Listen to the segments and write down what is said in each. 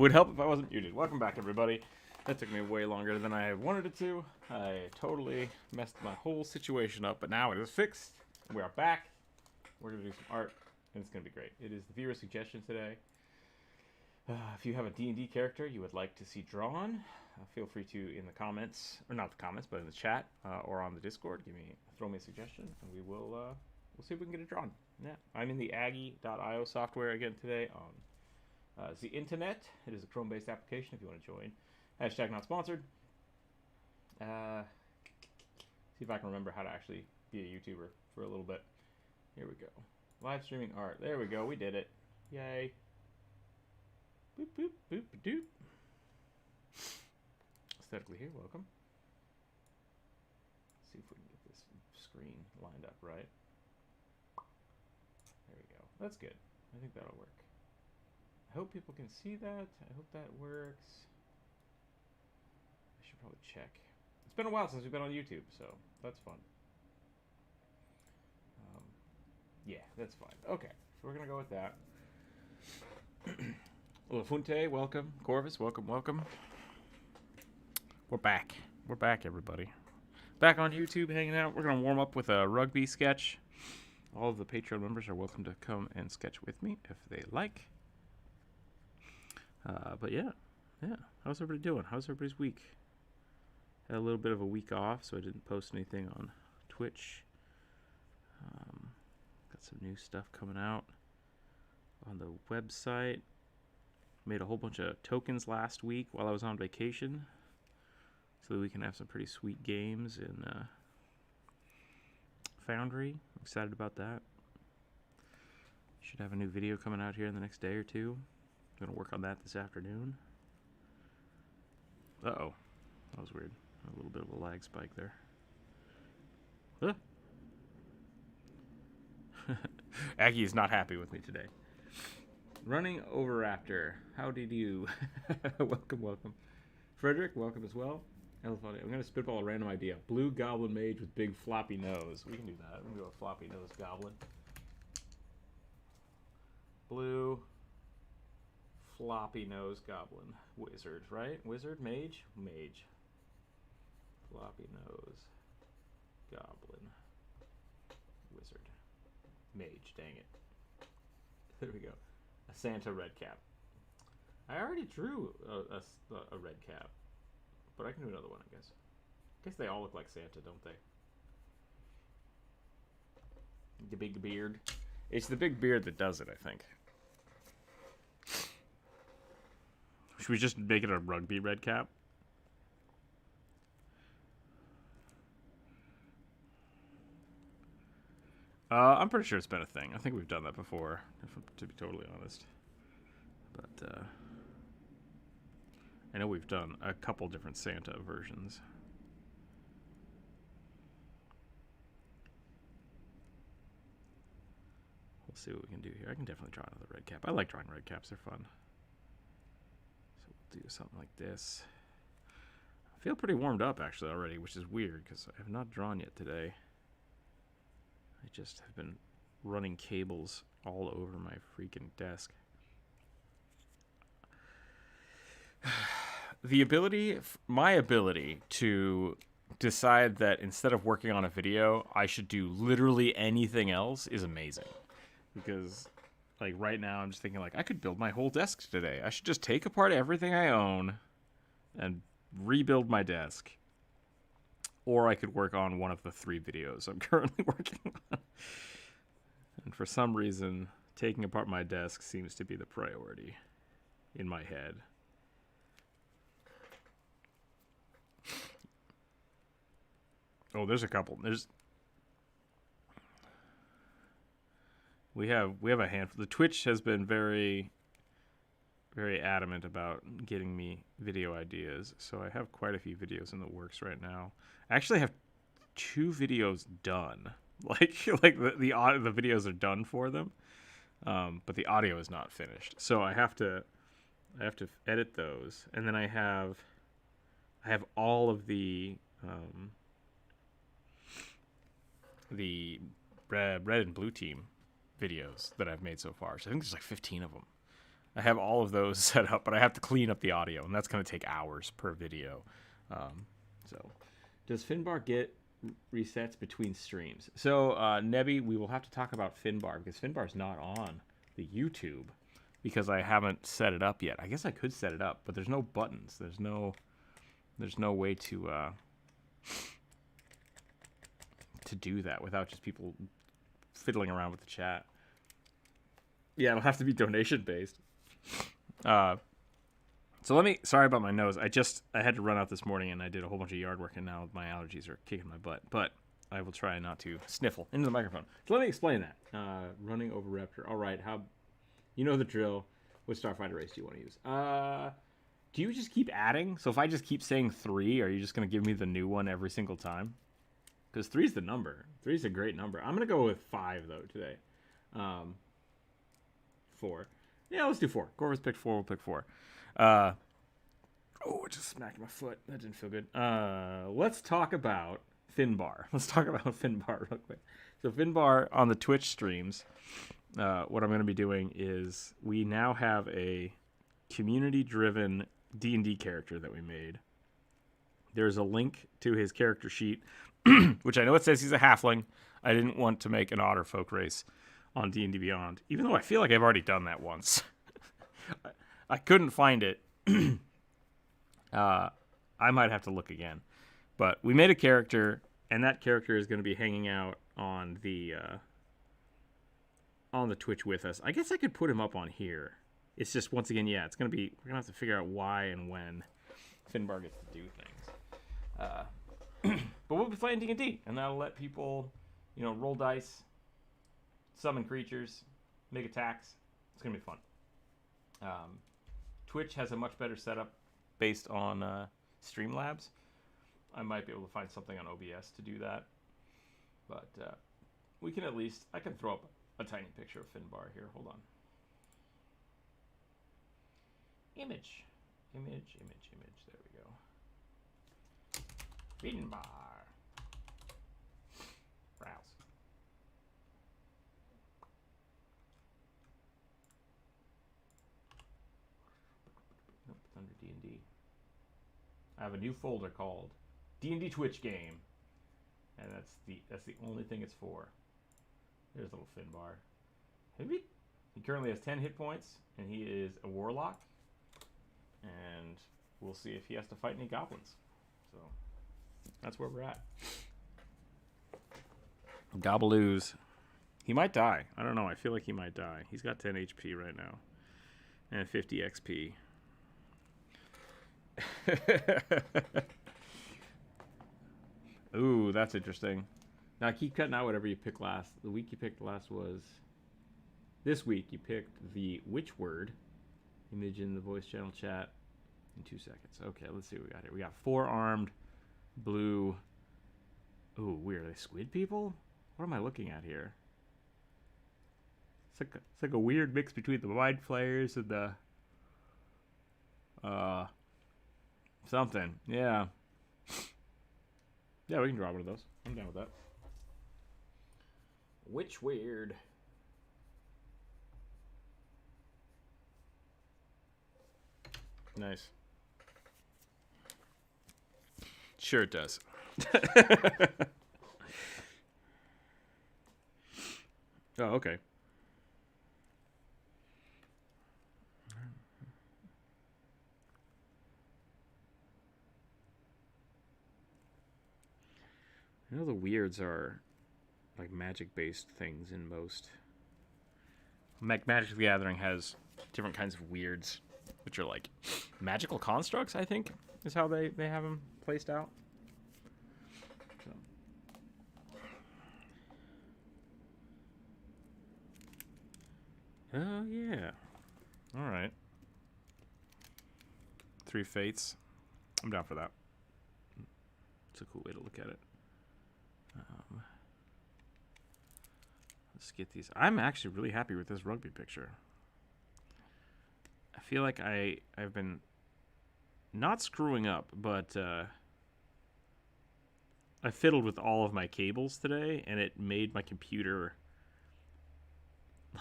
Would help if I wasn't muted. Welcome back, everybody. That took me way longer than I wanted it to. I totally messed my whole situation up, but now it is fixed. We are back. We're going to do some art, and it's going to be great. It is the viewer suggestion today. If you have a D&D character you would like to see drawn, feel free to in the comments, or not the comments, but in the chat or on the Discord, throw me a suggestion, and we'll see if we can get it drawn. Yeah, I'm in the Aggie.io software again today on the internet. It is a Chrome-based application if you want to join. Hashtag not sponsored. See if I can remember how to actually be a YouTuber for a little bit. Here we go. Live streaming art. There we go. We did it. Yay. Boop, boop, boop, doop. Aesthetically here. Welcome. Let's see if we can get this screen lined up right. There we go. That's good. I think that'll work. I hope people can see that. I hope that works. I should probably check. It's been a while since we've been on YouTube, so that's fun. Yeah, that's fine. Okay, so we're going to go with that. Lafunte, welcome. Corvus, welcome, welcome. We're back. We're back, everybody. Back on YouTube, hanging out. We're going to warm up with a rugby sketch. All of the Patreon members are welcome to come and sketch with me if they like. But yeah. How's everybody doing? How's everybody's week? Had a little bit of a week off, so I didn't post anything on Twitch. Got some new stuff coming out on the website. Made a whole bunch of tokens last week while I was on vacation, so that we can have some pretty sweet games in Foundry. I'm excited about that. Should have a new video coming out here in the next day or two. I'm going to work on that this afternoon. Uh-oh. That was weird. A little bit of a lag spike there. Huh? Aggie is not happy with me today. Running Over Raptor. How did you? Welcome, welcome. Frederick, welcome as well. I'm going to spitball a random idea. Blue goblin mage with big floppy nose. We can do that. We can go a floppy nose goblin. Blue floppy nose goblin. Wizard, right? Wizard? Mage? Mage. Floppy nose goblin. Wizard. Mage, dang it. There we go. A Santa red cap. I already drew a red cap, but I can do another one, I guess. I guess they all look like Santa, don't they? The big beard. It's the big beard that does it, I think. Should we just make it a rugby red cap? I'm pretty sure it's been a thing. I think we've done that before, to be totally honest. But I know we've done a couple different Santa versions. We'll see what we can do here. I can definitely draw another red cap. I like drawing red caps. They're fun. So we'll do something like this. I feel pretty warmed up, actually, already, which is weird, because I have not drawn yet today. I just have been running cables all over my freaking desk. My ability to decide that instead of working on a video, I should do literally anything else is amazing. Because, like, right now I'm just thinking, like, I could build my whole desk today. I should just take apart everything I own and rebuild my desk. Or I could work on one of the 3 videos I'm currently working on. And for some reason, taking apart my desk seems to be the priority in my head. Oh, there's a couple. We have a handful. The Twitch has been very, very adamant about getting me video ideas, so I have quite a few videos in the works right now. I actually have 2 videos done. Like the videos are done for them, but the audio is not finished. So I have to edit those, and then I have all of the red and blue team videos that I've made so far. So I think there's like 15 of them. I have all of those set up, but I have to clean up the audio, and that's going to take hours per video. So, does Finbar get resets between streams? So, Nebby, we will have to talk about Finbar, because Finbar's not on the YouTube, because I haven't set it up yet. I guess I could set it up, but there's no buttons. There's no way to do that without just people fiddling around with the chat. Yeah, it'll have to be donation based. So sorry about my nose. I had to run out this morning and I did a whole bunch of yard work, and now my allergies are kicking my butt. But I will try not to sniffle into the microphone. So let me explain that. Running over Raptor. All right, you know the drill. What Starfighter race do you want to use? Do you just keep adding? So if I just keep saying 3, are you just going to give me the new one every single time? Because 3's the number. 3's a great number. I'm going to go with 5, though, today. 4. Yeah, let's do 4. Corvus picked 4. We'll pick 4. Oh, it just smacked my foot. That didn't feel good. Let's talk about Finbar. Let's talk about Finbar real quick. So Finbar on the Twitch streams, what I'm going to be doing is we now have a community-driven D&D character that we made. There's a link to his character sheet, which I know it says he's a halfling. I didn't want to make an otter folk race on D&D Beyond, even though I feel like I've already done that once. I couldn't find it. I might have to look again. But we made a character, and that character is going to be hanging out on the Twitch with us. I guess I could put him up on here. It's just, once again, yeah, we're going to have to figure out why and when Finbar gets to do things. But we'll be playing D&D, and that'll let people, roll dice, summon creatures, make attacks. It's going to be fun. Twitch has a much better setup based on Streamlabs. I might be able to find something on OBS to do that. But we can I can throw up a tiny picture of Finbar here. Hold on. Image. There we go. Finbar. Browse. Nope, it's under D&D. I have a new folder called D&D Twitch game, and that's the only thing it's for. There's little Finbar. He currently has 10 hit points, and he is a warlock. And we'll see if he has to fight any goblins. So that's where we're at. Gobaloos. He might die. I don't know. I feel like he might die. He's got 10 HP right now. And 50 XP. Ooh, that's interesting. Now keep cutting out whatever you pick last. The week you picked last was... This week you picked the which word? Image in the voice channel chat in 2 seconds. Okay, let's see what we got here. We got 4-armed, blue. Ooh, weird. Are they squid people? What am I looking at here? It's like a weird mix between the mind flayers and the something. Yeah. Yeah, we can draw one of those. I'm down with that. Which weird? Nice. Sure it does. Oh, okay. I know the weirds are like magic-based things in most. Magic the Gathering has different kinds of weirds, which are like magical constructs, I think, is how they have them placed out. So. Oh, yeah. All right. 3 Fates. I'm down for that. It's a cool way to look at it. Let's get these. I'm actually really happy with this rugby picture. I feel like I've been not screwing up, but I fiddled with all of my cables today, and it made my computer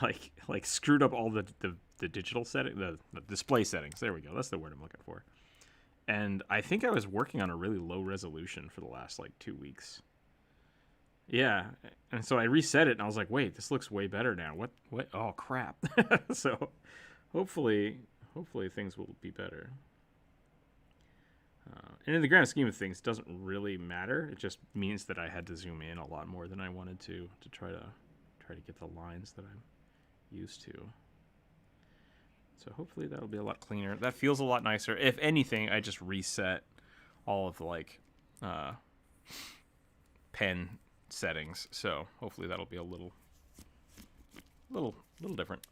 like screwed up all the digital setting, the display settings. There we go. That's the word I'm looking for. And I think I was working on a really low resolution for the last like 2 weeks. Yeah, and so I reset it, and I was like, wait, this looks way better now. What? Oh, crap. So hopefully things will be better. And in the grand scheme of things, it doesn't really matter. It just means that I had to zoom in a lot more than I wanted to try to get the lines that I'm used to. So hopefully that'll be a lot cleaner. That feels a lot nicer. If anything, I just reset all of the like pen settings. So hopefully that'll be a little different.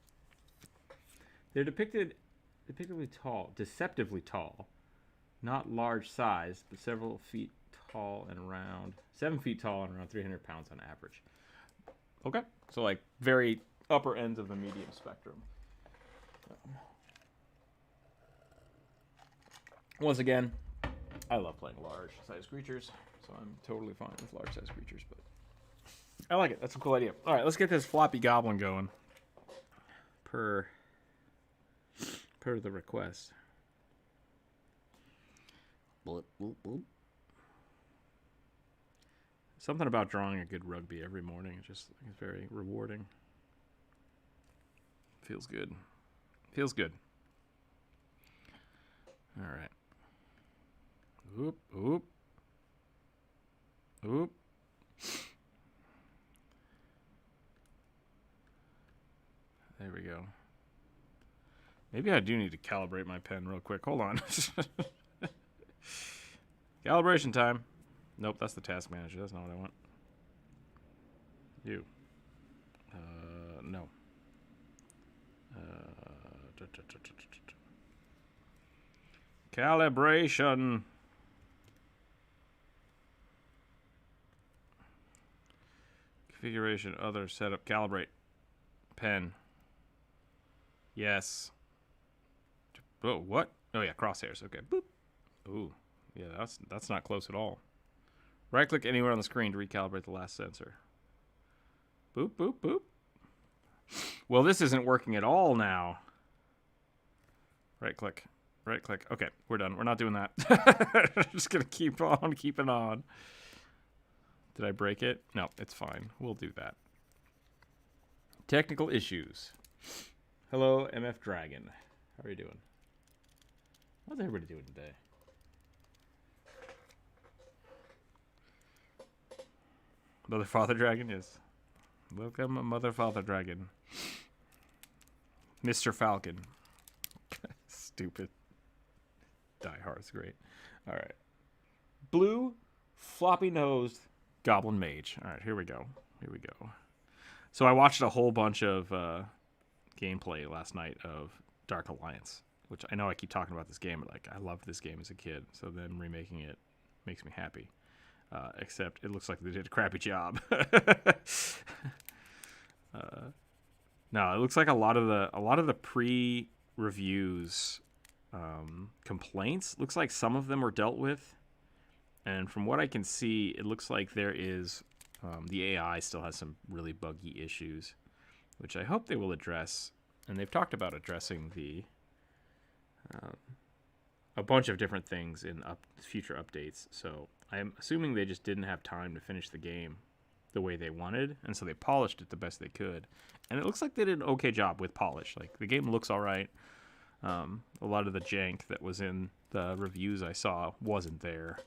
They're deceptively tall, not large size, but several feet tall and around 7 feet tall and around 300 pounds on average. Okay, so like very upper ends of the medium spectrum. Once again, I love playing large size creatures, so I'm totally fine with large size creatures, but I like it. That's a cool idea. All right, let's get this floppy goblin going per the request. Bloop, bloop, bloop. Something about drawing a good rugby every morning. It's very rewarding. Feels good. Feels good. All right. Oop, oop. Oop. There we go. Maybe I do need to calibrate my pen real quick. Hold on. Calibration time. Nope, that's the task manager. That's not what I want. You. No. Calibration. Configuration, other, setup, calibrate. Pen. Yes. Oh, what? Oh yeah, crosshairs. Okay. Boop. Ooh. Yeah, that's not close at all. Right click anywhere on the screen to recalibrate the last sensor. Boop, boop, boop. Well, this isn't working at all now. Right click. Right click. Okay, we're done. We're not doing that. Just gonna keep on keeping on. Did I break it? No, it's fine. We'll do that. Technical issues. Hello, MF Dragon. How are you doing? How's everybody doing today? Mother Father Dragon, yes. Welcome, Mother Father Dragon. Mr. Falcon. Stupid. Die Hard's great. All right. Blue, floppy-nosed Goblin Mage. All right, here we go. Here we go. So I watched a whole bunch of gameplay last night of Dark Alliance, which I know I keep talking about this game, but like I loved this game as a kid, so them remaking it makes me happy. Except it looks like they did a crappy job. No, it looks like a lot of the pre-reviews complaints looks like some of them were dealt with, and from what I can see, it looks like there is the AI still has some really buggy issues, which I hope they will address. And they've talked about addressing the a bunch of different things in future updates. So I'm assuming they just didn't have time to finish the game the way they wanted, and so they polished it the best they could. And it looks like they did an okay job with polish. Like the game looks all right. A lot of the jank that was in the reviews I saw wasn't there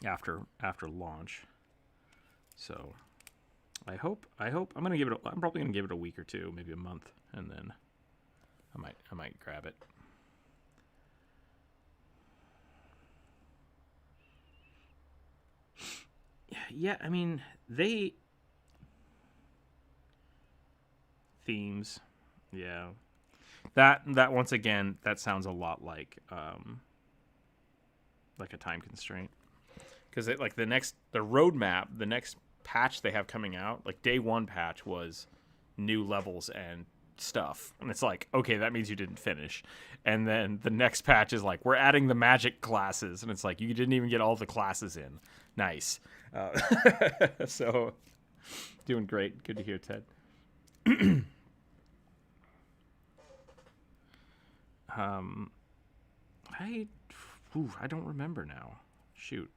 after launch. So I hope I'm gonna give it. I'm probably gonna give it a week or two, maybe a month, and then I might grab it. Yeah, I mean themes, yeah. That once again, that sounds a lot like a time constraint, because it like the roadmap, the next patch they have coming out, like day one patch was new levels and stuff, and it's like, okay, that means you didn't finish. And then the next patch is like, we're adding the magic classes, and it's like, you didn't even get all the classes in. Nice. So doing great. Good to hear, Ted. I don't remember now. Shoot.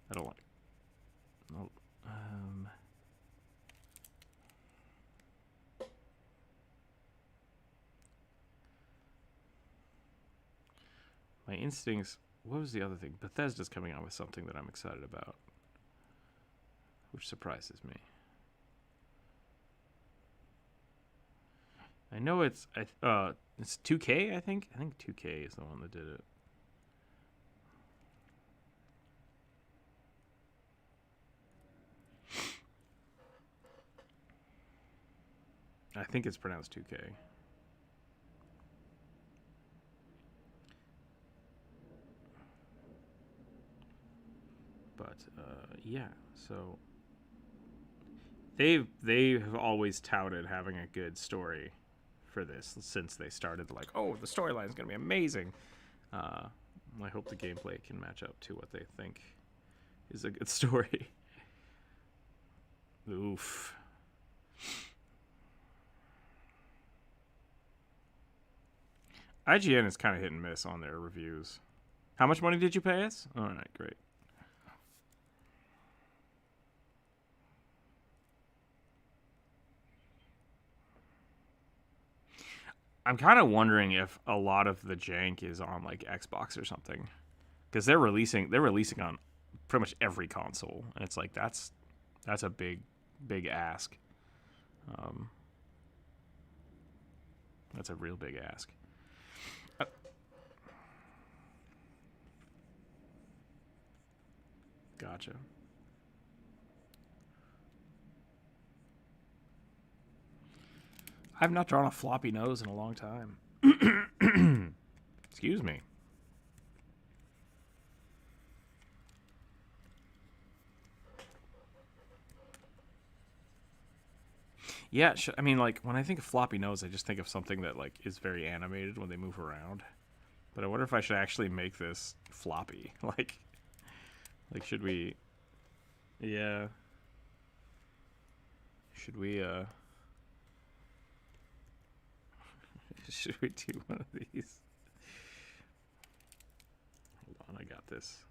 I don't like. No. My instincts. What was the other thing? Bethesda's coming out with something that I'm excited about, which surprises me. I know it's 2K. I think 2K is the one that did it. I think it's pronounced 2K. But yeah, so they have always touted having a good story for this since they started. Like, oh, the storyline is going to be amazing. I hope the gameplay can match up to what they think is a good story. Oof. IGN is kind of hit and miss on their reviews. How much money did you pay us? All right, great. I'm kind of wondering if a lot of the jank is on like Xbox or something, because they're releasing on pretty much every console, and it's like that's a big ask. That's a real big ask. Gotcha. I've not drawn a floppy nose in a long time. Excuse me. Yeah, I mean, like, when I think of floppy nose, I just think of something that, like, is very animated when they move around. But I wonder if I should actually make this floppy. Like, should we... Yeah. Should we, should we do one of these? Hold on, I got this.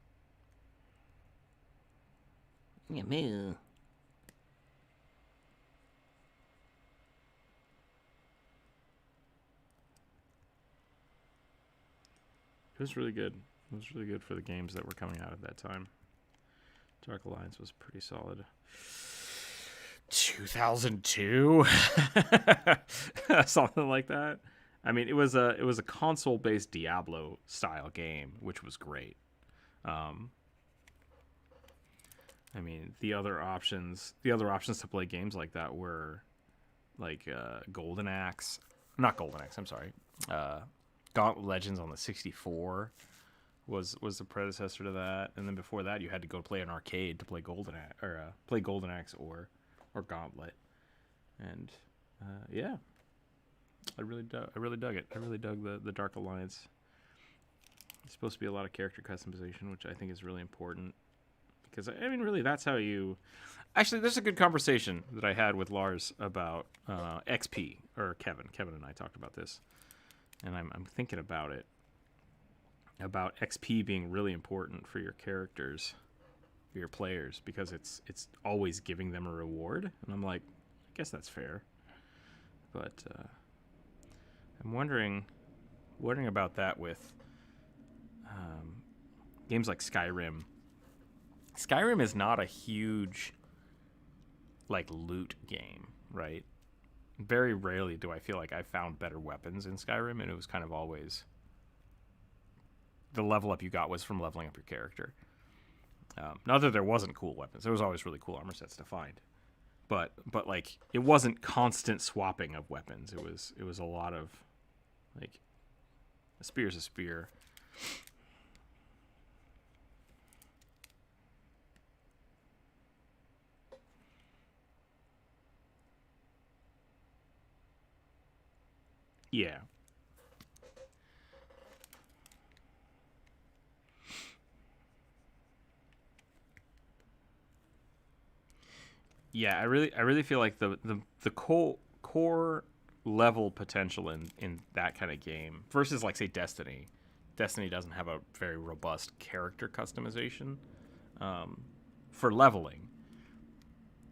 Yeah, me. It was really good. It was really good for the games that were coming out at that time. Dark Alliance was pretty solid. 2002, something like that. I mean, it was a console-based Diablo style game, which was great. I mean, the other options to play games like that were like Golden Axe, not Golden Axe. I'm sorry. Gauntlet Legends on the 64 was the predecessor to that, and then before that, you had to go play an arcade to play Golden Axe or Gauntlet, and yeah, I really dug it. I really dug the Dark Alliance. It's supposed to be a lot of character customization, which I think is really important, because I mean, really, that's how you. Actually, there's a good conversation that I had with Lars about XP, or Kevin. Kevin and I talked about this, and I'm thinking about it. About XP being really important for your characters, for your players, because it's always giving them a reward, and I'm like, I guess that's fair, but I'm wondering about that with games like Skyrim. Skyrim is not a huge like loot game, right? Very rarely do I feel like I found better weapons in Skyrim, and it was kind of always the level up you got was from leveling up your character. Not that there wasn't cool weapons. There was always really cool armor sets to find. But like, it wasn't constant swapping of weapons. It was a lot of, like, a spear's a spear. Yeah. Yeah, I really feel like the core level potential in that kind of game versus, like, say, Destiny. Destiny doesn't have a very robust character customization for leveling,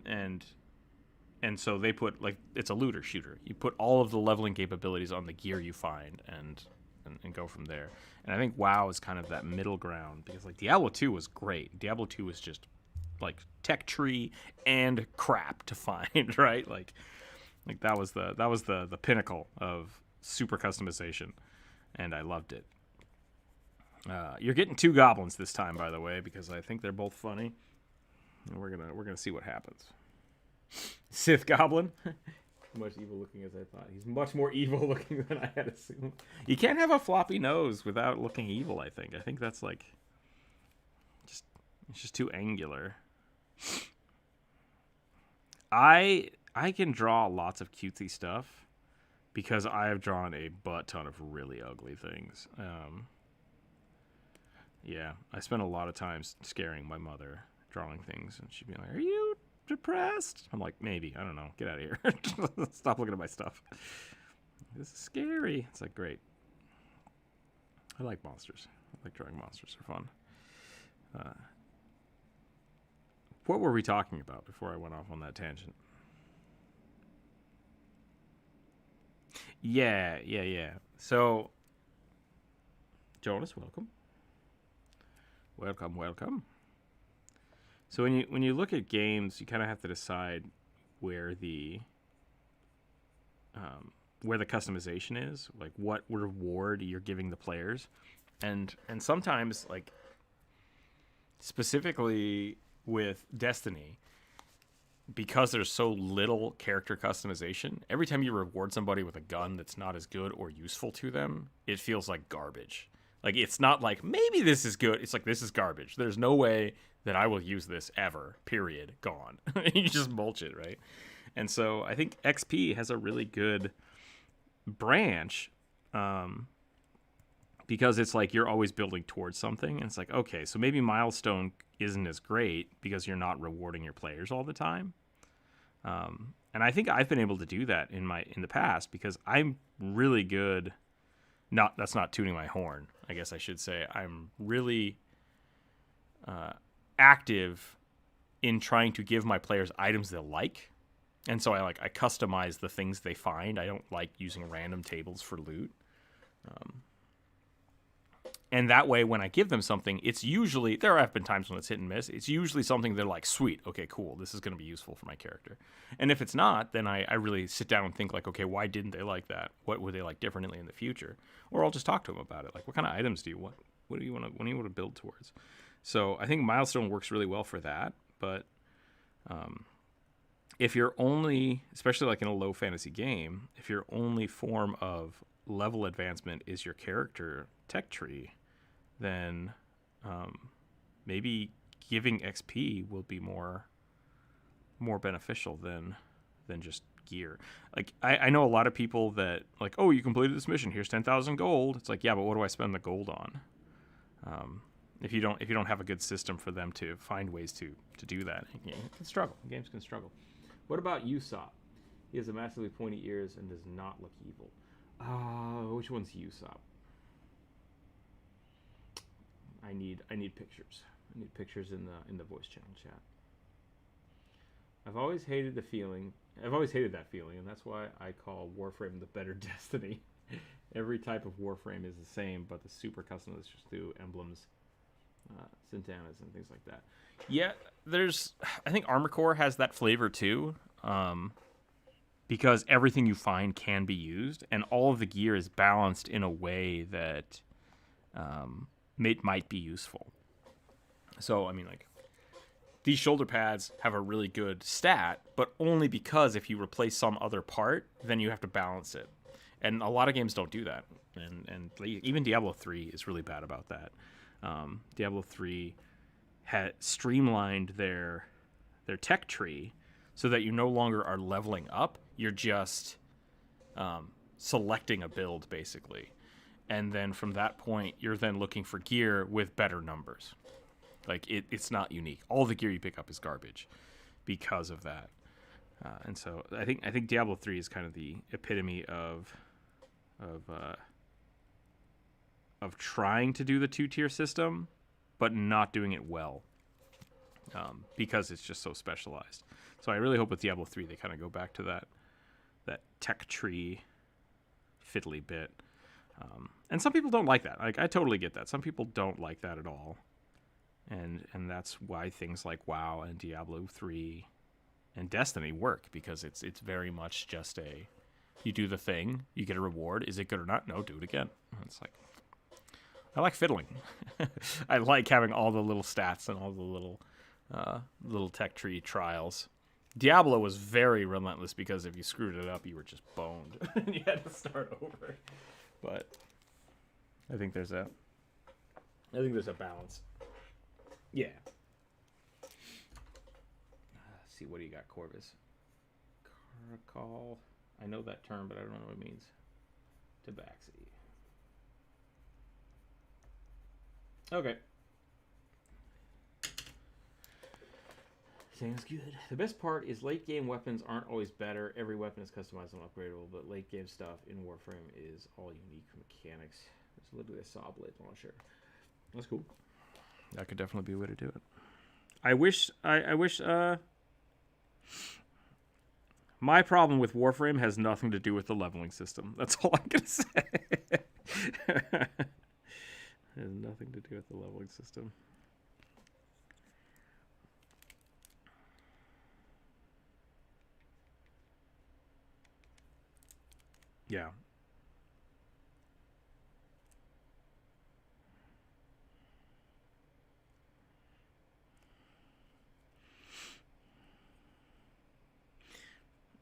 and so they put, like, it's a looter shooter. You put all of the leveling capabilities on the gear you find and go from there. And I think WoW is kind of that middle ground, because, like, Diablo 2 was great. Diablo 2 was just, like, tech tree and crap to find, right? Like that was the pinnacle of super customization, and I loved it. You're getting 2 goblins this time, by the way, because I think they're both funny. And we're gonna see what happens. Sith Goblin. Much evil looking as I thought. He's much more evil looking than I had assumed. You can't have a floppy nose without looking evil, I think. I think that's, like, it's just too angular. I can draw lots of cutesy stuff because I have drawn a butt ton of really ugly things. Yeah, I spent a lot of time scaring my mother drawing things, and she'd be like, "Are you depressed?" I'm like, "Maybe. I don't know. Get out of here. Stop looking at my stuff. This is scary." It's like, great. I like monsters. I like drawing monsters. They're fun. What were we talking about before I went off on that tangent? Yeah. So, Jonas, welcome. Welcome. So when you look at games, you kind of have to decide where the customization is, like what reward you're giving the players, and sometimes, like, specifically with Destiny, because there's so little character customization, every time you reward somebody with a gun that's not as good or useful to them, it feels like garbage. Like, it's not like, maybe this is good. It's like, this is garbage. There's no way that I will use this ever, period, gone. You just mulch it, right? And so I think XP has a really good branch, because it's like you're always building towards something. And it's like, okay, so maybe Milestone isn't as great because you're not rewarding your players all the time. And I think I've been able to do that in the past because I'm really good. That's not tooting my horn, I guess I should say. I'm really active in trying to give my players items they'll like. And so I customize the things they find. I don't like using random tables for loot. And that way, when I give them something, it's usually, there have been times when it's hit and miss. It's usually something they're like, sweet, okay, cool, this is going to be useful for my character. And if it's not, then I really sit down and think, like, okay, why didn't they like that? What would they like differently in the future? Or I'll just talk to them about it. Like, what kind of items do you want? What do you want to build towards? So I think Milestone works really well for that. But if you're only, especially like in a low fantasy game, if your only form of level advancement is your character tech tree, then maybe giving XP will be more beneficial than just gear. Like, I know a lot of people that, like, oh, you completed this mission, here's 10,000 gold. It's like, yeah, but what do I spend the gold on? If you don't have a good system for them to find ways to do that, it can struggle. Games can struggle. What about Usopp? He has a massively pointy ears and does not look evil. Which one's Usopp? I need pictures. I need pictures in the voice channel chat. I've always hated that feeling, and that's why I call Warframe the better Destiny. Every type of Warframe is the same, but the super customizations through emblems, Cintanas, and things like that. Yeah, I think Armor Core has that flavor too, because everything you find can be used, and all of the gear is balanced in a way that might be useful. So, I mean, like, these shoulder pads have a really good stat, but only because if you replace some other part, then you have to balance it. And a lot of games don't do that. And even Diablo 3 is really bad about that. Diablo 3 had streamlined their tech tree so that you no longer are leveling up. You're just selecting a build, basically. And then from that point, you're then looking for gear with better numbers. Like, it's not unique. All the gear you pick up is garbage because of that. And so I think Diablo 3 is kind of the epitome of trying to do the 2-tier system, but not doing it well, because it's just so specialized. So I really hope with Diablo 3 they kind of go back to that tech tree fiddly bit. And some people don't like that. Like, I totally get that. Some people don't like that at all. And that's why things like WoW and Diablo 3 and Destiny work, because it's very much just you do the thing, you get a reward. Is it good or not? No, do it again. It's like, I like fiddling. I like having all the little stats and all the little tech tree trials. Diablo was very relentless, because if you screwed it up, you were just boned and you had to start over. But I think there's a balance. Yeah. Let's see, what do you got, Corvus? Caracol. I know that term, but I don't know what it means. Tabaxi. Okay. Sounds good. The best part is late game weapons aren't always better. Every weapon is customizable and upgradable, but late game stuff in Warframe is all unique mechanics. There's literally a saw blade launcher. That's cool. That could definitely be a way to do it. I wish my problem with Warframe has nothing to do with the leveling system. That's all I'm gonna say. It has nothing to do with the leveling system. Yeah.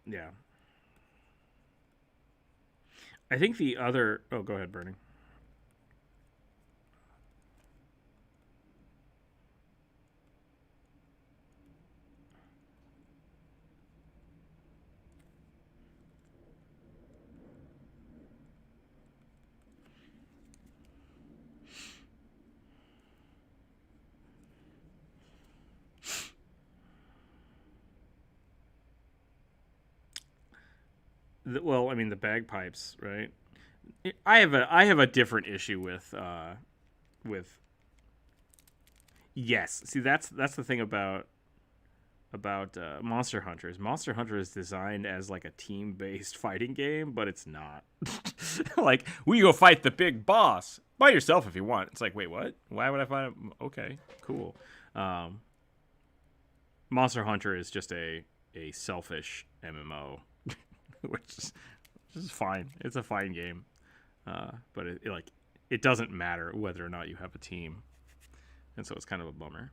Yeah. I think the other... Oh, go ahead, Bernie. Well, I mean, the bagpipes, right? I have a different issue with yes. See, that's the thing about Monster Hunter. Monster Hunter is designed as like a team-based fighting game, but it's not. Like, we go fight the big boss by yourself if you want. It's like, wait, what? Why would I fight him? Okay, cool. Monster Hunter is just a selfish MMO. which is fine. It's a fine game, but it doesn't matter whether or not you have a team, and so it's kind of a bummer.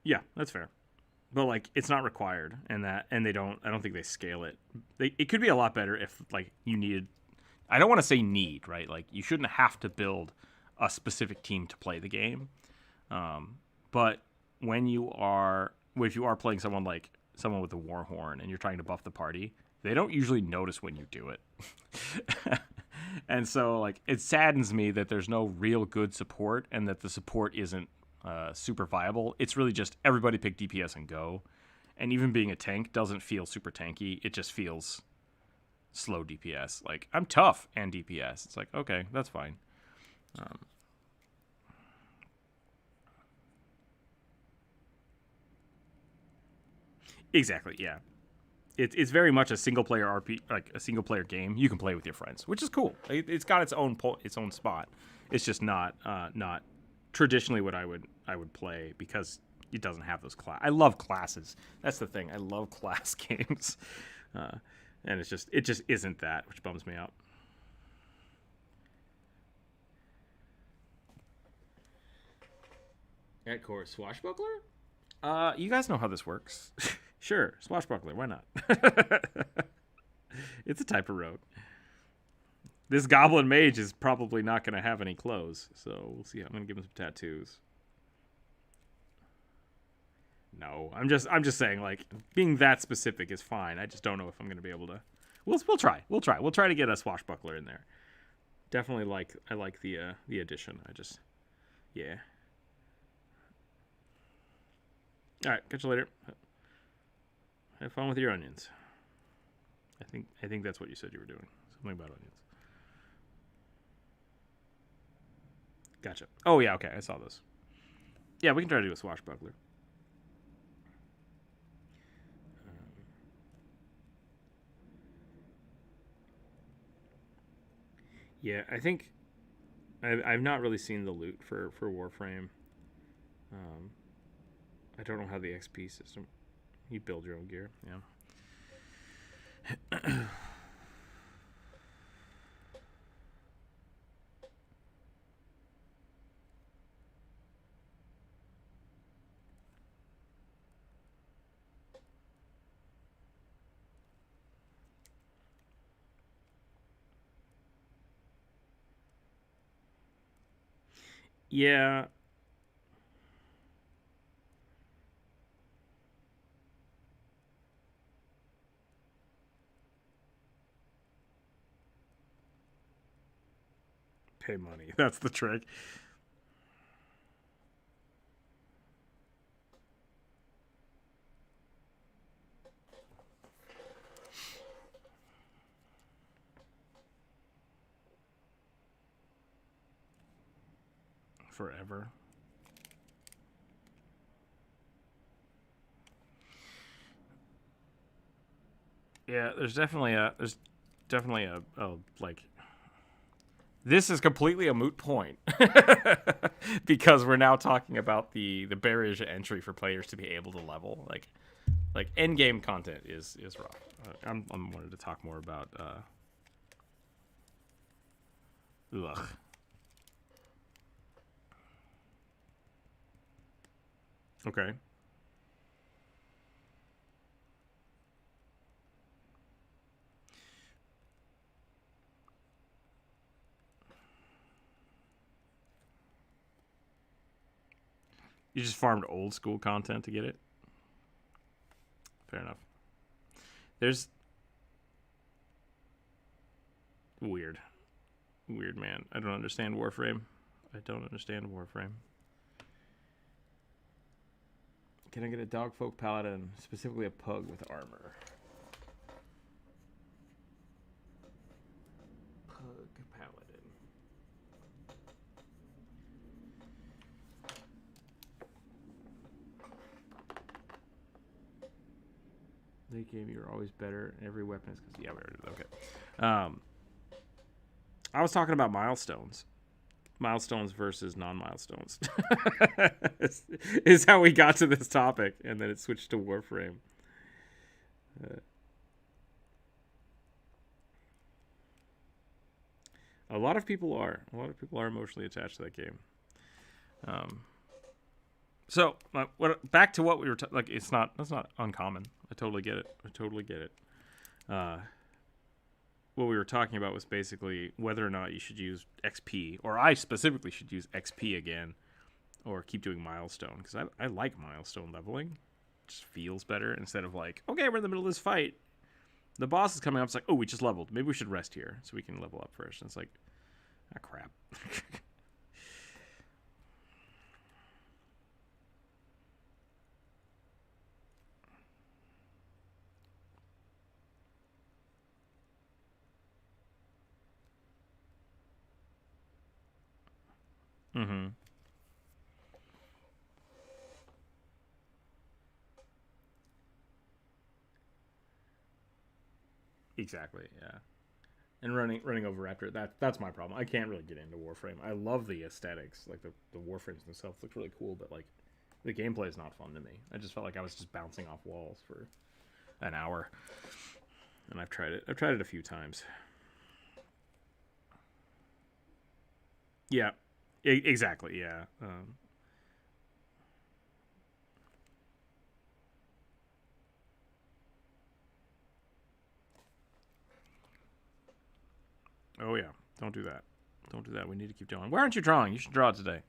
Yeah, that's fair, but like, it's not required, and I don't think they scale it. It could be a lot better if like you needed. I don't want to say need, right? Like, you shouldn't have to build a specific team to play the game. But if you are playing someone with a war horn and you're trying to buff the party, they don't usually notice when you do it. And so, like, it saddens me that there's no real good support, and that the support isn't super viable. It's really just everybody pick DPS and go. And even being a tank doesn't feel super tanky. It just feels slow DPS. Like, I'm tough and DPS. It's like, okay, that's fine. Exactly, yeah. It's very much a single player like a single player game you can play with your friends, which is cool. It's got its own spot. It's just not traditionally what I would play, because it doesn't have those I love classes. That's the thing. I love class games, and it just isn't that, which bums me out. At core swashbuckler. You guys know how this works. Sure, swashbuckler, why not? It's a type of rogue. This goblin mage is probably not going to have any clothes, so we'll see. I'm going to give him some tattoos. No, I'm just saying, like, being that specific is fine. I just don't know if I'm going to be able to. We'll try. We'll try to get a swashbuckler in there. Definitely I like the addition. Yeah. All right, catch you later. Have fun with your onions. I think that's what you said you were doing. Something about onions. Gotcha. Oh yeah, okay, I saw this. Yeah, we can try to do a swashbuckler. Yeah, I think I've not really seen the loot for Warframe. I don't know how the XP system. You build your own gear. Yeah. Yeah. Pay money. That's the trick. Forever. Yeah, there's definitely a like this is completely a moot point because we're now talking about the barriers to entry for players to be able to level. Like end game content is rough. I'm wanted to talk more about ugh. Okay. You just farmed old school content to get it? Fair enough. There's weird. Weird, man. I don't understand Warframe. I don't understand Warframe. Can I get a dogfolk paladin, specifically a pug with armor? Pug paladin. Late game, you're always better. Every weapon is because yeah, we already did. Okay. I was talking about milestones. Milestones versus non-milestones is how we got to this topic, and then it switched to Warframe. A lot of people are emotionally attached to that game. So back to what we were like. That's not uncommon. I totally get it. What we were talking about was basically whether or not you should use XP, or I specifically should use XP again, or keep doing milestone, because I like milestone leveling. It just feels better instead of like, okay, we're in the middle of this fight, the boss is coming up, it's like, oh, we just leveled, maybe we should rest here so we can level up first. And it's like, ah, crap. Mm-hmm. Exactly, yeah. And running over after it, that's my problem. I can't really get into Warframe. I love the aesthetics, like the Warframes themselves look really cool, but like the gameplay is not fun to me. I just felt like I was just bouncing off walls for an hour. And I've tried it a few times. Yeah, exactly. Yeah. Oh yeah. Don't do that. Don't do that. We need to keep drawing. Why aren't you drawing? You should draw today.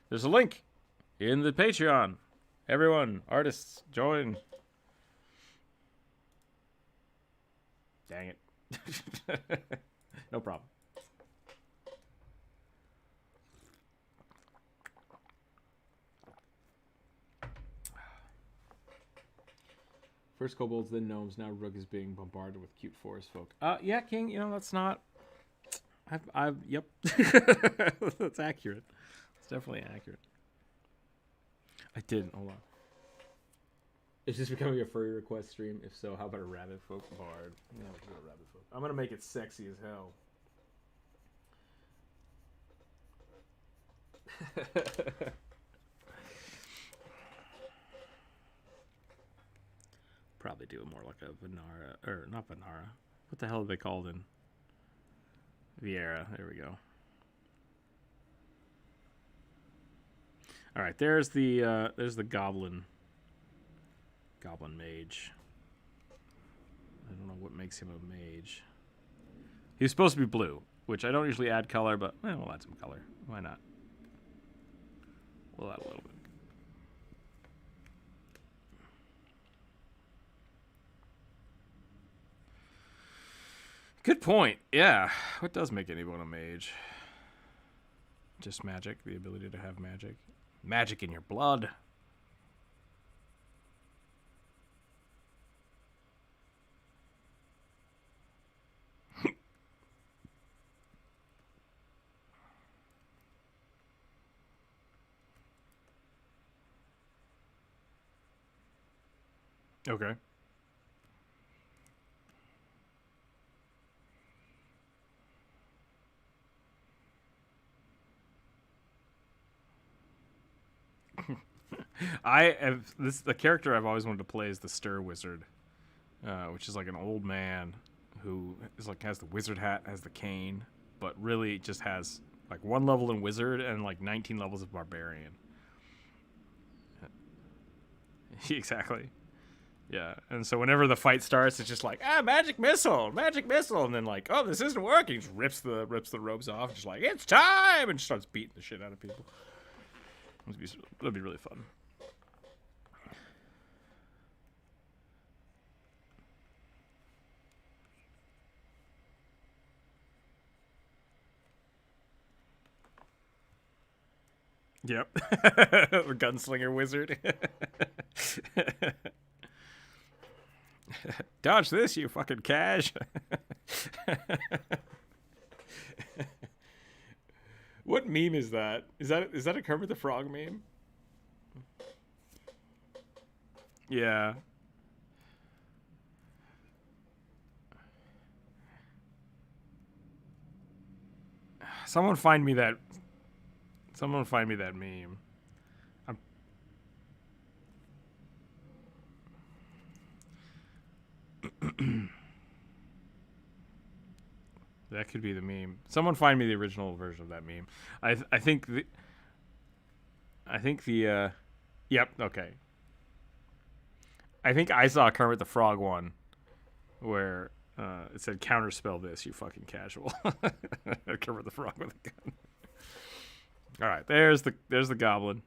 There's a link in the Patreon. Everyone, artists, join. Dang it. No problem. First kobolds, then gnomes. Now Rook is being bombarded with cute forest folk. Yeah, King. You know that's not. Yep. That's accurate. It's definitely accurate. I didn't. Hold on. Is this becoming a furry request stream? If so, how about a rabbit folk bard? Yeah, let's do a rabbit folk. I'm gonna make it sexy as hell. Probably do it more like a Vanara, or not Vanara. What the hell are they called in Viera? There we go. All right, there's the goblin mage. I don't know what makes him a mage. He's supposed to be blue, which I don't usually add color, but we'll add some color. Why not? We'll add a little bit. Good point. Yeah. What does make anyone a mage? Just magic. The ability to have magic. Magic in your blood. Okay. The character I've always wanted to play is the Stir Wizard, which is like an old man who is like has the wizard hat, has the cane, but really just has like 1 level in wizard and like 19 levels of barbarian. Exactly. Yeah, and so whenever the fight starts, it's just like magic missile, and then like this isn't working. Just rips the robes off, just like it's time, and starts beating the shit out of people. That'd be really fun. Yep. Gunslinger wizard. Dodge this, you fucking cash. What meme is that? Is that a Kermit the Frog meme? Yeah. Someone find me that meme. That could be the meme. Someone find me the original version of that meme. I think the yep, okay. I think I saw Kermit the Frog one where it said counterspell this, you fucking casual. Kermit the Frog with a gun. All right, there's the goblin.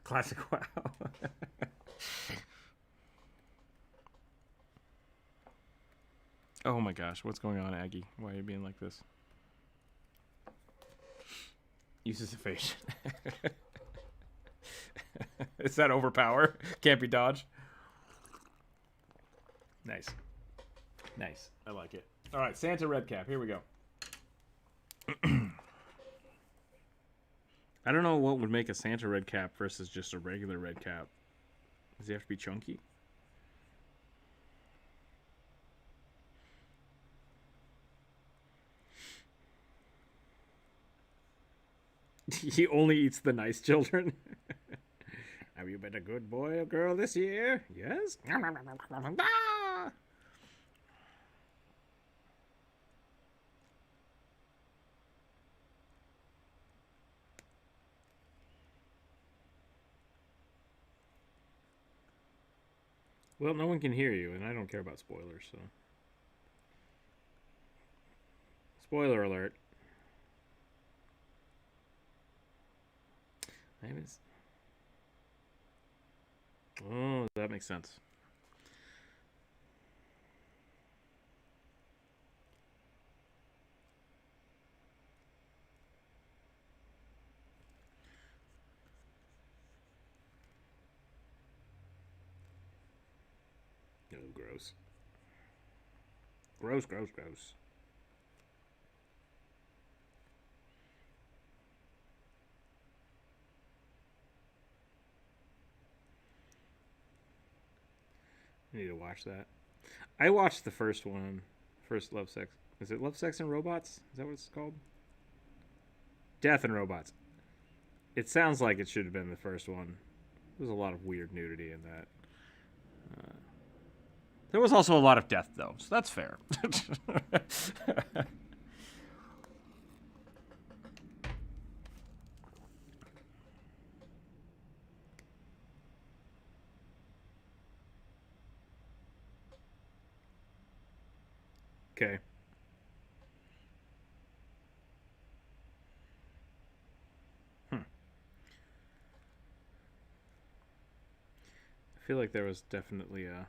Classic WoW. Oh my gosh, what's going on, Aggie? Why are you being like this? Uses evasion. Is that overpower? Can't be dodged. Nice. Nice. I like it. All right, Santa Redcap. Here we go. I don't know what would make a Santa Redcap versus just a regular Redcap. Does he have to be chunky? He only eats the nice children. Have you been a good boy or girl this year? Yes? Well, no one can hear you, and I don't care about spoilers, so... Spoiler alert. Oh, that makes sense. gross. Gross, gross, gross. I need to watch that. I watched the first one. First Love, Sex. Is it Love, Sex, and Robots? Is that what it's called? Death and Robots. It sounds like it should have been the first one. There's a lot of weird nudity in that. There was also a lot of death, though, so that's fair. Okay. I feel like there was definitely a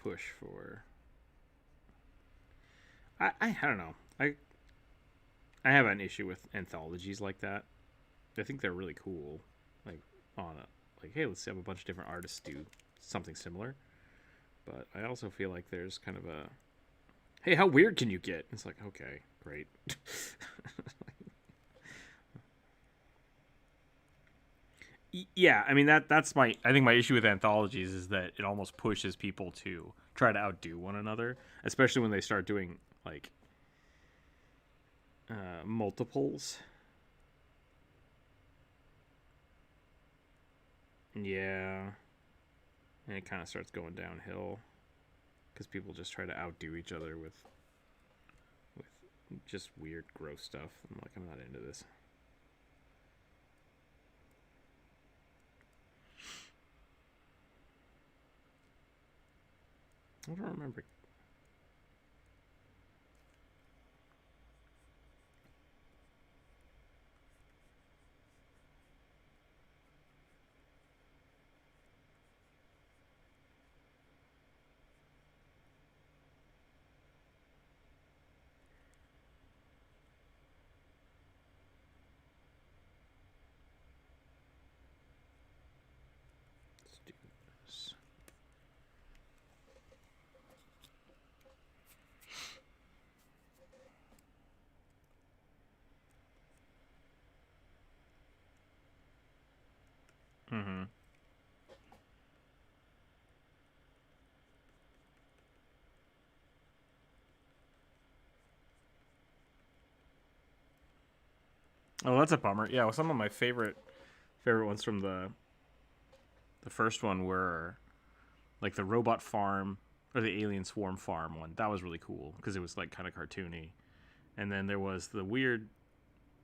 push for. I don't know. I have an issue with anthologies like that. I think they're really cool. Like hey, let's have a bunch of different artists do something similar. But I also feel like there's kind of a, hey, how weird can you get? It's like, okay, great. Yeah, I mean that's my I think my issue with anthologies is that it almost pushes people to try to outdo one another, especially when they start doing like multiples. Yeah, and it kind of starts going downhill because people just try to outdo each other with just weird, gross stuff. I'm like, I'm not into this. I don't remember. Let's do this. Mm-hmm. Oh, that's a bummer. Yeah, well, some of my favorite ones from the first one were like the robot farm or the alien swarm farm one. That was really cool because it was like kind of cartoony. And then there was the weird,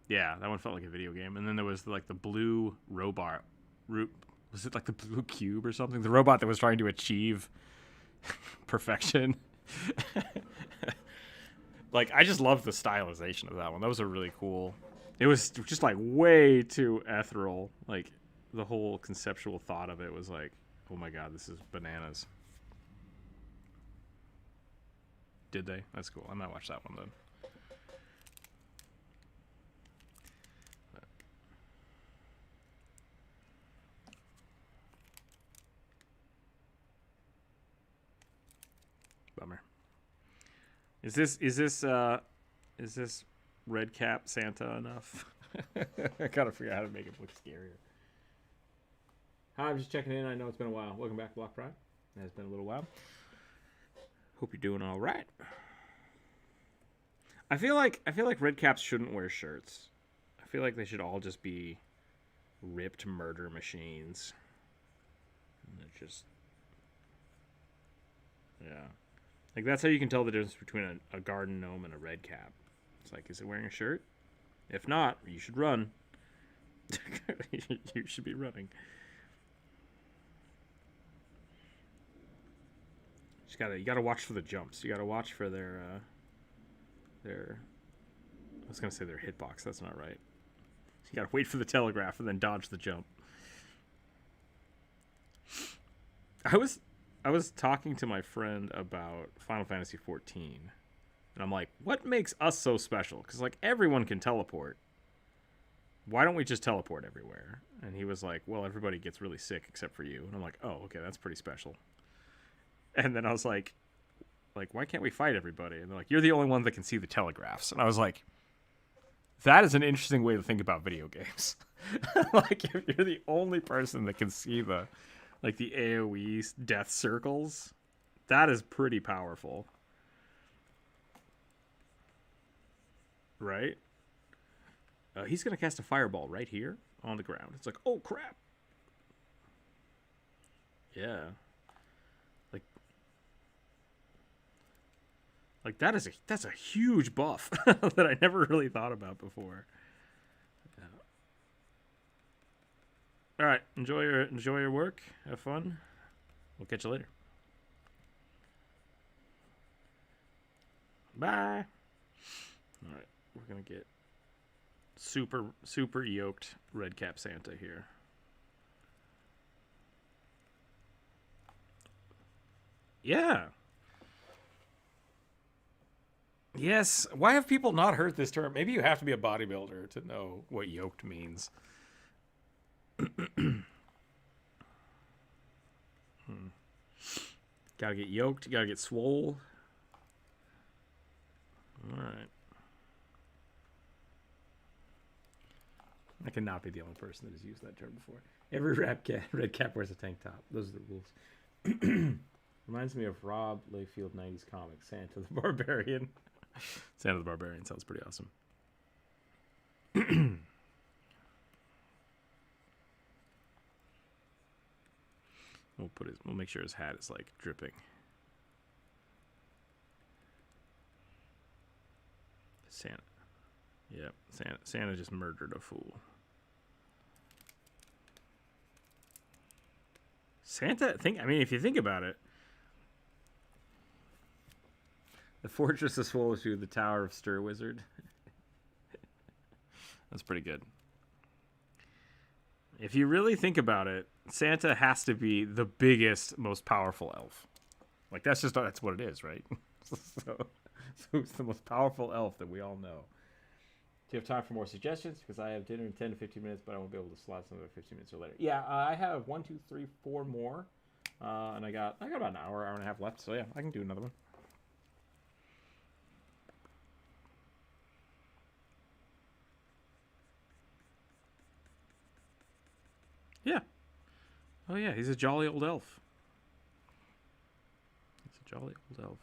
yeah, that one felt like a video game. And then there was like the blue robot, was it like the blue cube or something? The robot that was trying to achieve perfection. Like, I just loved the stylization of that one. That was a really cool. It was just like way too ethereal. Like the whole conceptual thought of it was like, oh my god, this is bananas. Did they? That's cool. I might watch that one then. Bummer. Is this red cap Santa enough? I gotta figure out how to make it look scarier. Hi, I'm just checking in. I know it's been a while. Welcome back, Block Pride. It has been a little while. Hope you're doing all right. I feel like red caps shouldn't wear shirts. I feel like they should all just be ripped murder machines. And they're just, yeah. Like, that's how you can tell the difference between a garden gnome and a red cap. It's like, is it wearing a shirt? If not, you should run. You should be running. You gotta watch for the jumps. You gotta watch for their I was gonna say their hitbox. That's not right. You gotta wait for the telegraph and then dodge the jump. I was talking to my friend about Final Fantasy 14, and I'm like, what makes us so special? Because like everyone can teleport. Why don't we just teleport everywhere? And he was like, well, everybody gets really sick except for you. And I'm like, oh, okay, that's pretty special. And then I was like, why can't we fight everybody? And they're like, you're the only one that can see the telegraphs. And I was like, that is an interesting way to think about video games. Like, if you're the only person that can see the AoE death circles, that is pretty powerful. Right? He's going to cast a fireball right here on the ground. It's like, oh, crap. Yeah. Like that's a huge buff that I never really thought about before. Yeah. All right, enjoy your work. Have fun. We'll catch you later. Bye. All right, we're gonna get super yoked red cap Santa here. Yeah. Yes. Why have people not heard this term? Maybe you have to be a bodybuilder to know what yoked means. Gotta get yoked. Gotta get swole. All right. I cannot be the only person that has used that term before. Every red cap wears a tank top. Those are the rules. Reminds me of Rob Layfield 90s comic, Santa the Barbarian. Santa the Barbarian sounds pretty awesome. We'll make sure his hat is like dripping. Santa. Yep, Santa just murdered a fool. Santa, if you think about it, the Fortress of Swoleshoe, the Tower of Stir Wizard. That's pretty good. If you really think about it, Santa has to be the biggest, most powerful elf. Like, that's what it is, right? so it's the most powerful elf that we all know. Do you have time for more suggestions? Because I have dinner in 10 to 15 minutes, but I won't be able to slot some of it 15 minutes or later. Yeah, I have 1, 2, 3, 4 more. And I got about an hour and a half left. So, yeah, I can do another one. Yeah. Oh, yeah, he's a jolly old elf. He's a jolly old elf.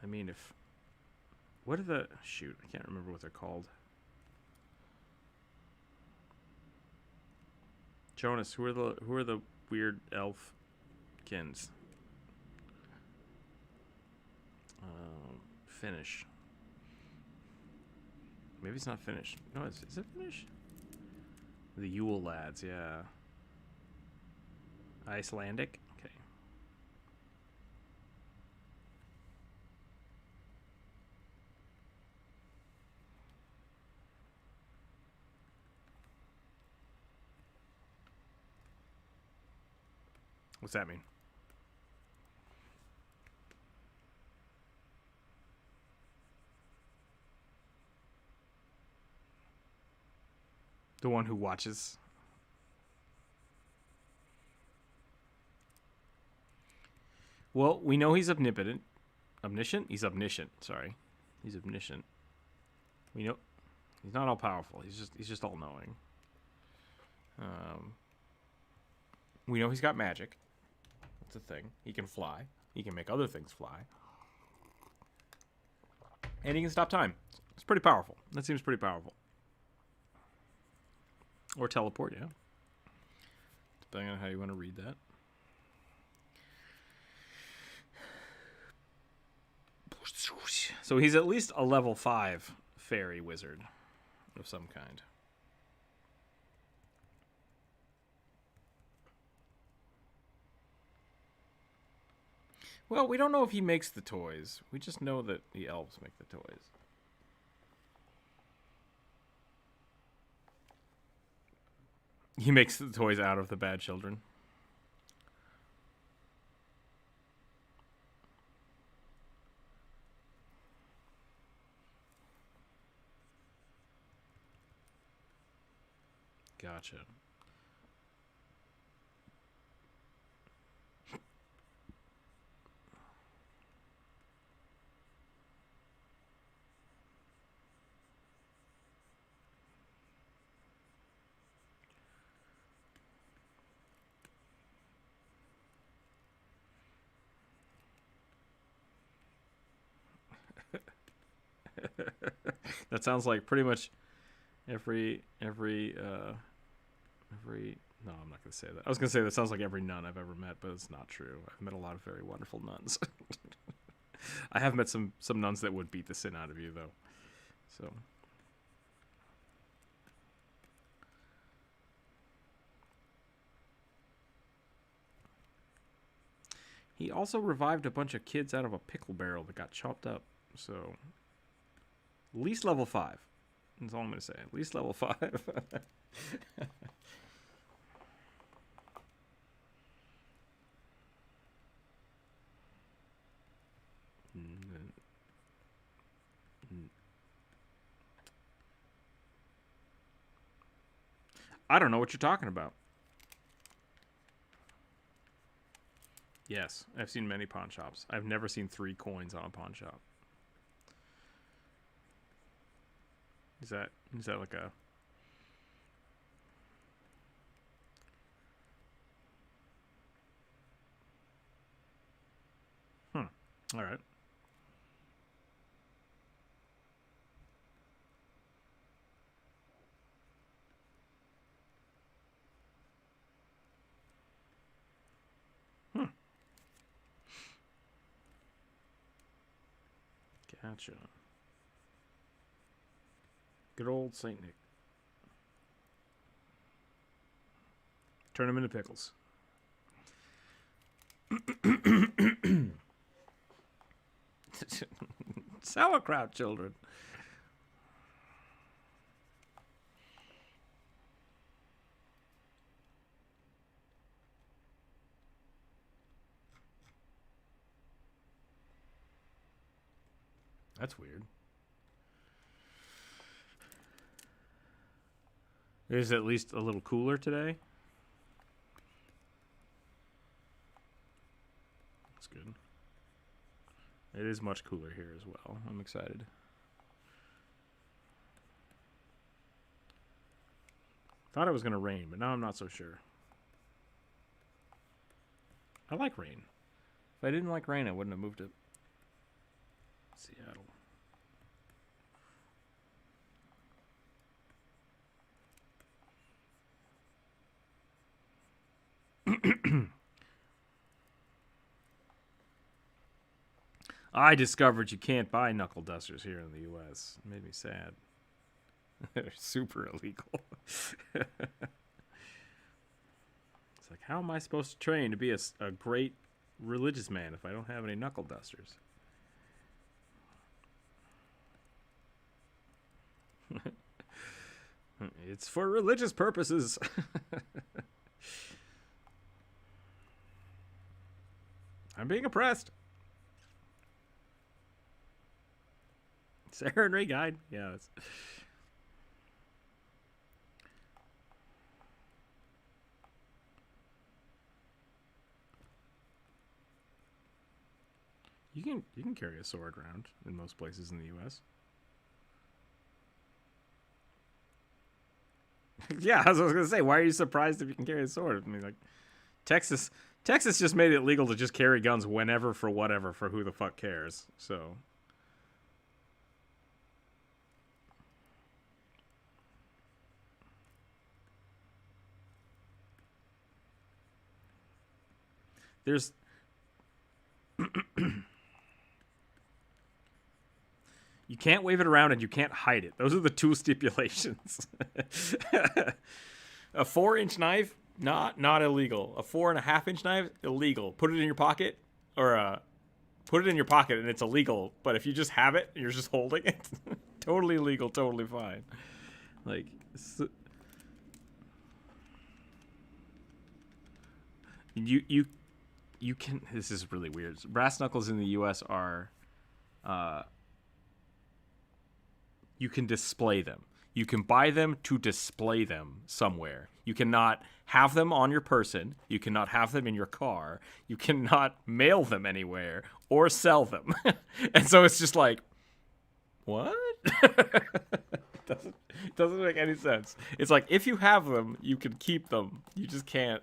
I mean, what are the... Shoot, I can't remember what they're called. Jonas, who are the weird elf kins? Finnish. Maybe it's not Finnish. No, is it Finnish? The Yule lads, yeah. Icelandic? Okay. What's that mean? The one who watches. Well, we know he's omnipotent. Omniscient? He's omniscient, sorry. He's omniscient. We know he's not all powerful. He's just all knowing. We know he's got magic. That's a thing. He can fly. He can make other things fly. And he can stop time. It's pretty powerful. That seems pretty powerful. Or teleport, yeah. Depending on how you want to read that. So he's at least a level 5 fairy wizard of some kind. Well, we don't know if he makes the toys. We just know that the elves make the toys. He makes the toys out of the bad children. Gotcha. That sounds like pretty much every no, I'm not gonna say that. I was gonna say that sounds like every nun I've ever met, but it's not true. I've met a lot of very wonderful nuns. I have met some nuns that would beat the sin out of you though. So he also revived a bunch of kids out of a pickle barrel that got chopped up. So at least level 5. That's all I'm gonna say. At least level 5. I don't know what you're talking about. Yes, I've seen many pawn shops. I've never seen 3 coins on a pawn shop. Is that like a... All right. Gotcha. Good old Saint Nick. Turn them into pickles. Sauerkraut children. That's weird. It is at least a little cooler today. That's good. It is much cooler here as well. I'm excited. Thought it was going to rain, but now I'm not so sure. I like rain. If I didn't like rain, I wouldn't have moved to Seattle. I discovered you can't buy knuckle dusters here in the U.S. It made me sad. They're super illegal. It's like, how am I supposed to train to be a great religious man if I don't have any knuckle dusters? It's for religious purposes. I'm being oppressed. Sarah and Ray Guide. Yeah. It's... You can carry a sword around in most places in the U.S. Yeah, I was gonna say, why are you surprised if you can carry a sword? I mean, like, Texas just made it legal to just carry guns whenever for whatever for who the fuck cares. So. There's you can't wave it around and you can't hide it. Those are the 2 stipulations. A 4-inch knife, not illegal. A 4.5-inch knife, illegal. Put it in your pocket, or put it in your pocket and it's illegal. But if you just have it, you're just holding it, totally legal, totally fine. Like, you can. This is really weird. Brass knuckles in the U.S. are, you can display them. You can buy them to display them somewhere. You cannot have them on your person. You cannot have them in your car. You cannot mail them anywhere or sell them. And so it's just like, what? doesn't make any sense. It's like, if you have them, you can keep them. You just can't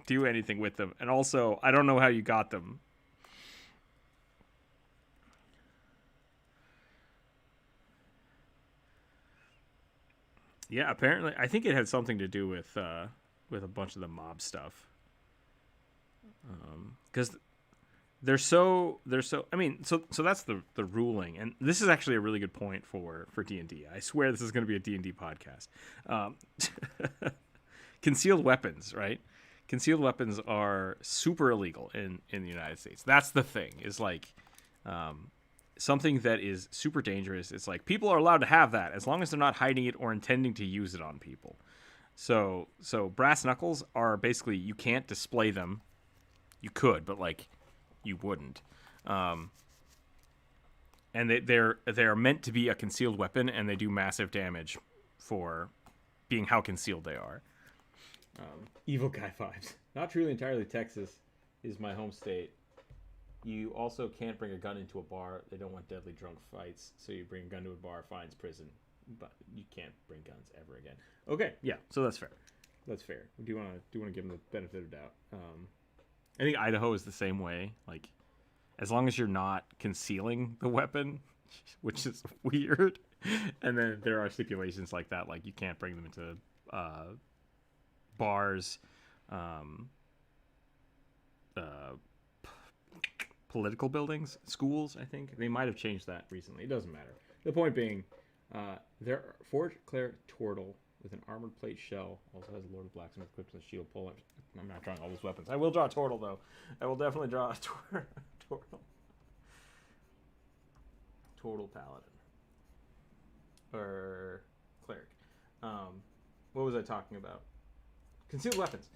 do anything with them. And also, I don't know how you got them. Yeah, apparently, I think it had something to do with a bunch of the mob stuff. Because I mean, so that's the ruling, and this is actually a really good point for D&D. I swear this is going to be a D&D podcast. Concealed weapons, right? Concealed weapons are super illegal in the United States. That's the thing, is like something that is super dangerous. It's like, people are allowed to have that as long as they're not hiding it or intending to use it on people. So brass knuckles are basically, you can't display them. You could, but like, you wouldn't. And they're meant to be a concealed weapon, and they do massive damage for being how concealed they are. Evil guy vibes. Not truly entirely Texas is my home state. You also can't bring a gun into a bar. They don't want deadly drunk fights. So you bring a gun to a bar, fines, prison. But you can't bring guns ever again. Okay, yeah. So that's fair. That's fair. Do you want to give them the benefit of doubt? I think Idaho is the same way. Like, as long as you're not concealing the weapon, which is weird. And then there are stipulations like that, like you can't bring them into bars, political buildings, schools. I think they might have changed that recently. It doesn't matter. The point being, Fort Claire Tortle with an armored plate shell also has a Lord of Blacksmith equipped with a shield pull. I'm not drawing all those weapons. I will draw a Tortle though. I will definitely draw a Tortle. Tortle Paladin or cleric. What was I talking about? Concealed weapons.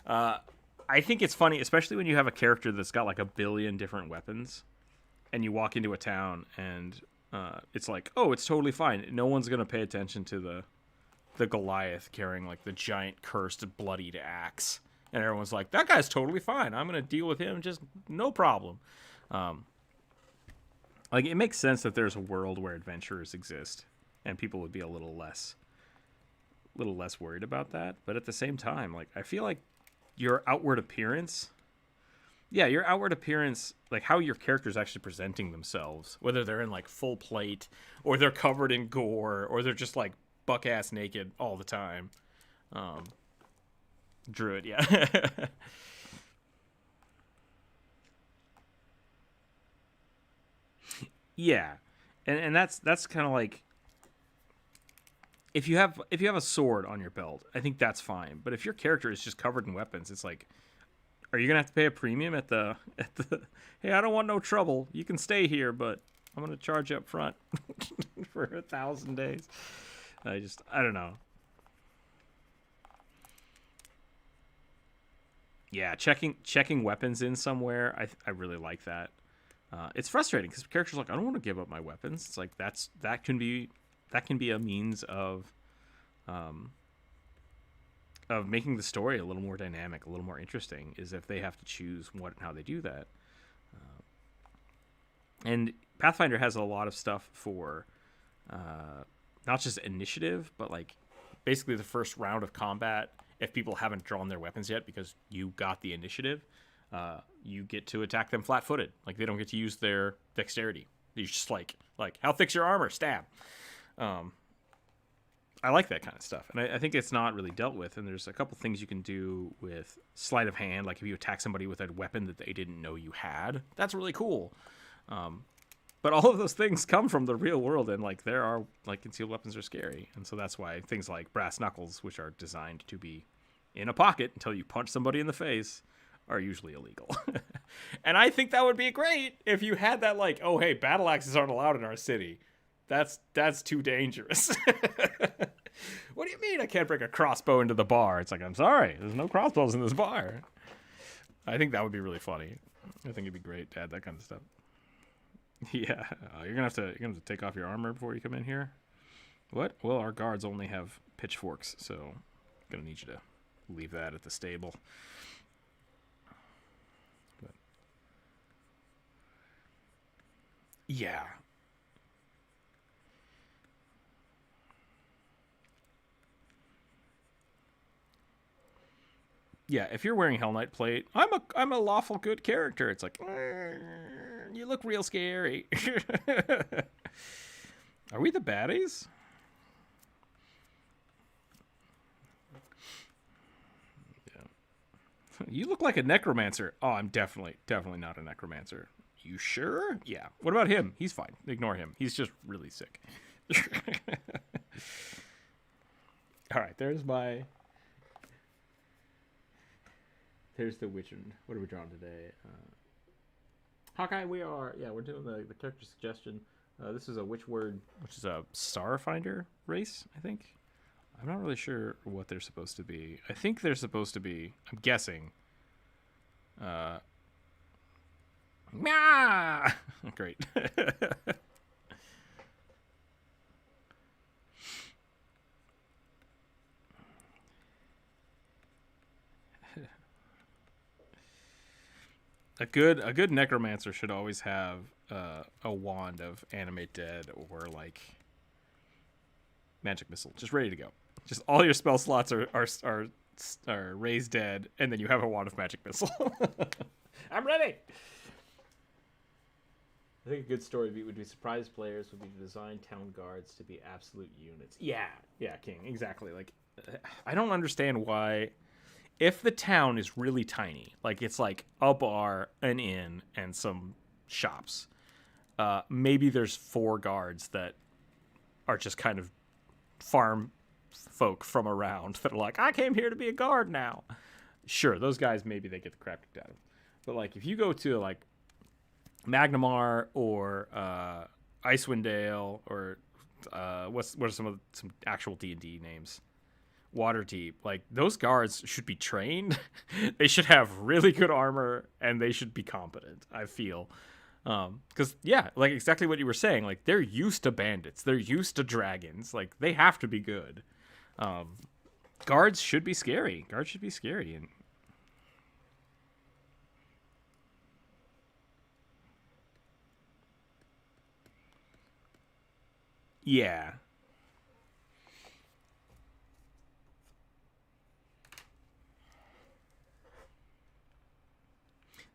I think it's funny, especially when you have a character that's got like a billion different weapons, and you walk into a town and it's like, oh, it's totally fine. No one's gonna pay attention to the Goliath carrying like the giant cursed bloodied axe, and everyone's like, that guy's totally fine. I'm gonna deal with him, just no problem. Like, it makes sense that there's a world where adventurers exist, and people would be a little less worried about that. But at the same time, like, I feel like your outward appearance, like how your character's actually presenting themselves, whether they're in like full plate or they're covered in gore or they're just like buck ass naked all the time. Druid, yeah. Yeah. And that's kind of like, if you have a sword on your belt, I think that's fine. But if your character is just covered in weapons, it's like, are you gonna have to pay a premium at the hey, I don't want no trouble. You can stay here, but I'm gonna charge you up front for 1,000 days. I don't know. Yeah, checking weapons in somewhere, I really like that. It's frustrating because characters are like, I don't want to give up my weapons. It's like, that can be a means of making the story a little more dynamic, a little more interesting, is if they have to choose what and how they do that. And Pathfinder has a lot of stuff for not just initiative, but like basically the first round of combat. If people haven't drawn their weapons yet because you got the initiative, you get to attack them flat-footed. Like, they don't get to use their dexterity. You just like how thick's your armor? Stab. I like that kind of stuff, and I think it's not really dealt with. And there's a couple things you can do with sleight of hand, like if you attack somebody with a weapon that they didn't know you had. That's really cool. But all of those things come from the real world, and like, there are like, concealed weapons are scary, and so that's why things like brass knuckles, which are designed to be in a pocket until you punch somebody in the face, are usually illegal. And I think that would be great if you had that, like, oh hey, battle axes aren't allowed in our city. That's too dangerous. What do you mean I can't bring a crossbow into the bar? It's like, I'm sorry, there's no crossbows in this bar. I think that would be really funny. I think it'd be great to add that kind of stuff. Yeah, you're gonna have to take off your armor before you come in here. What? Well, our guards only have pitchforks, so I'm gonna need you to leave that at the stable. But yeah. Yeah, if you're wearing Hell Knight plate, I'm a lawful good character. It's like, you look real scary. Are we the baddies? Yeah. You look like a necromancer. Oh, I'm definitely not a necromancer. You sure? Yeah. What about him? He's fine. Ignore him. He's just really sick. All right, there's the Witcher. What are we drawing today? Hawkeye, we're doing the character suggestion. This is a witch word, which is a Starfinder race, I think. I'm not really sure what they're supposed to be. I think they're supposed to be, I'm guessing. Great. A good necromancer should always have a wand of animate dead or like magic missile, just ready to go. Just all your spell slots are raised dead, and then you have a wand of magic missile. I'm ready. I think a good story would be surprise players would be to design town guards to be absolute units. Yeah, King, exactly. Like, I don't understand why. If the town is really tiny, like it's like a bar, an inn, and some shops, maybe there's 4 guards that are just kind of farm folk from around that are like, I came here to be a guard now. Sure, those guys, maybe they get the crap kicked out of them. But like, if you go to like Magnamar or Icewind Dale or what are some actual D&D names? Waterdeep, like those guards should be trained. They should have really good armor and they should be competent, I feel. Because like exactly what you were saying, like they're used to bandits, they're used to dragons, like they have to be good. Guards should be scary. And yeah.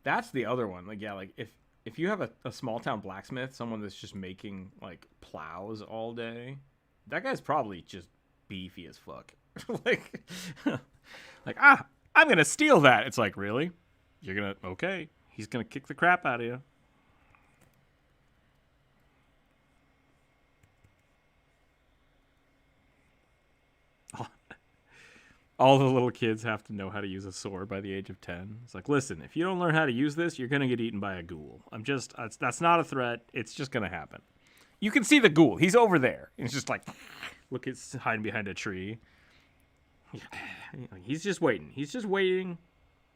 That's the other one. Like, yeah, like if you have a small town blacksmith, someone that's just making like plows all day, that guy's probably just beefy as fuck. like, I'm gonna steal that. It's like, really? You're gonna okay? He's gonna kick the crap out of you. All the little kids have to know how to use a sword by the age of 10. It's like, listen, if you don't learn how to use this, you're going to get eaten by a ghoul. That's not a threat. It's just going to happen. You can see the ghoul. He's over there. He's just like, look, it's hiding behind a tree. He's just waiting.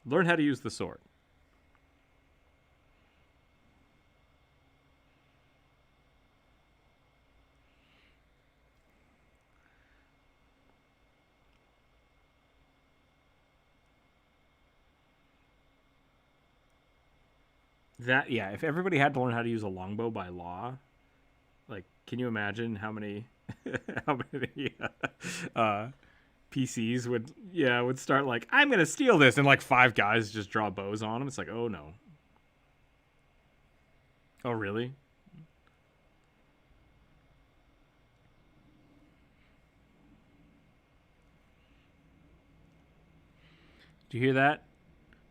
Learn how to use the sword. If everybody had to learn how to use a longbow by law, like, can you imagine how many PCs would start like, I'm gonna steal this, and like 5 guys just draw bows on them. It's like, oh no. Oh really? Do you hear that?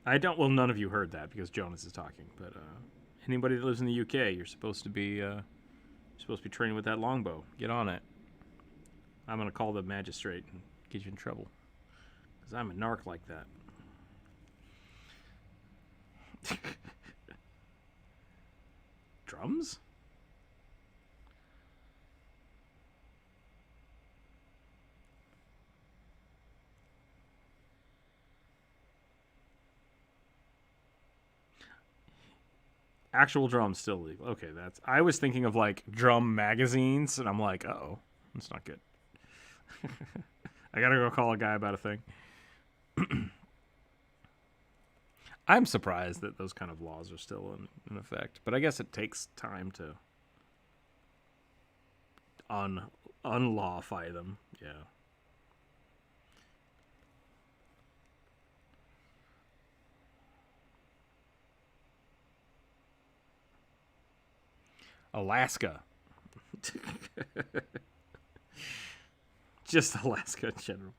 I don't. Well, none of you heard that because Jonas is talking. But anybody that lives in the UK, you're supposed to be training with that longbow. Get on it. I'm gonna call the magistrate and get you in trouble because I'm a narc like that. Drums? Actual drums still legal. Okay, I was thinking of like drum magazines, and I'm like, oh. That's not good. I gotta go call a guy about a thing. I'm surprised that those kind of laws are still in effect, but I guess it takes time to unlawify them. Yeah. Alaska. Just Alaska in general.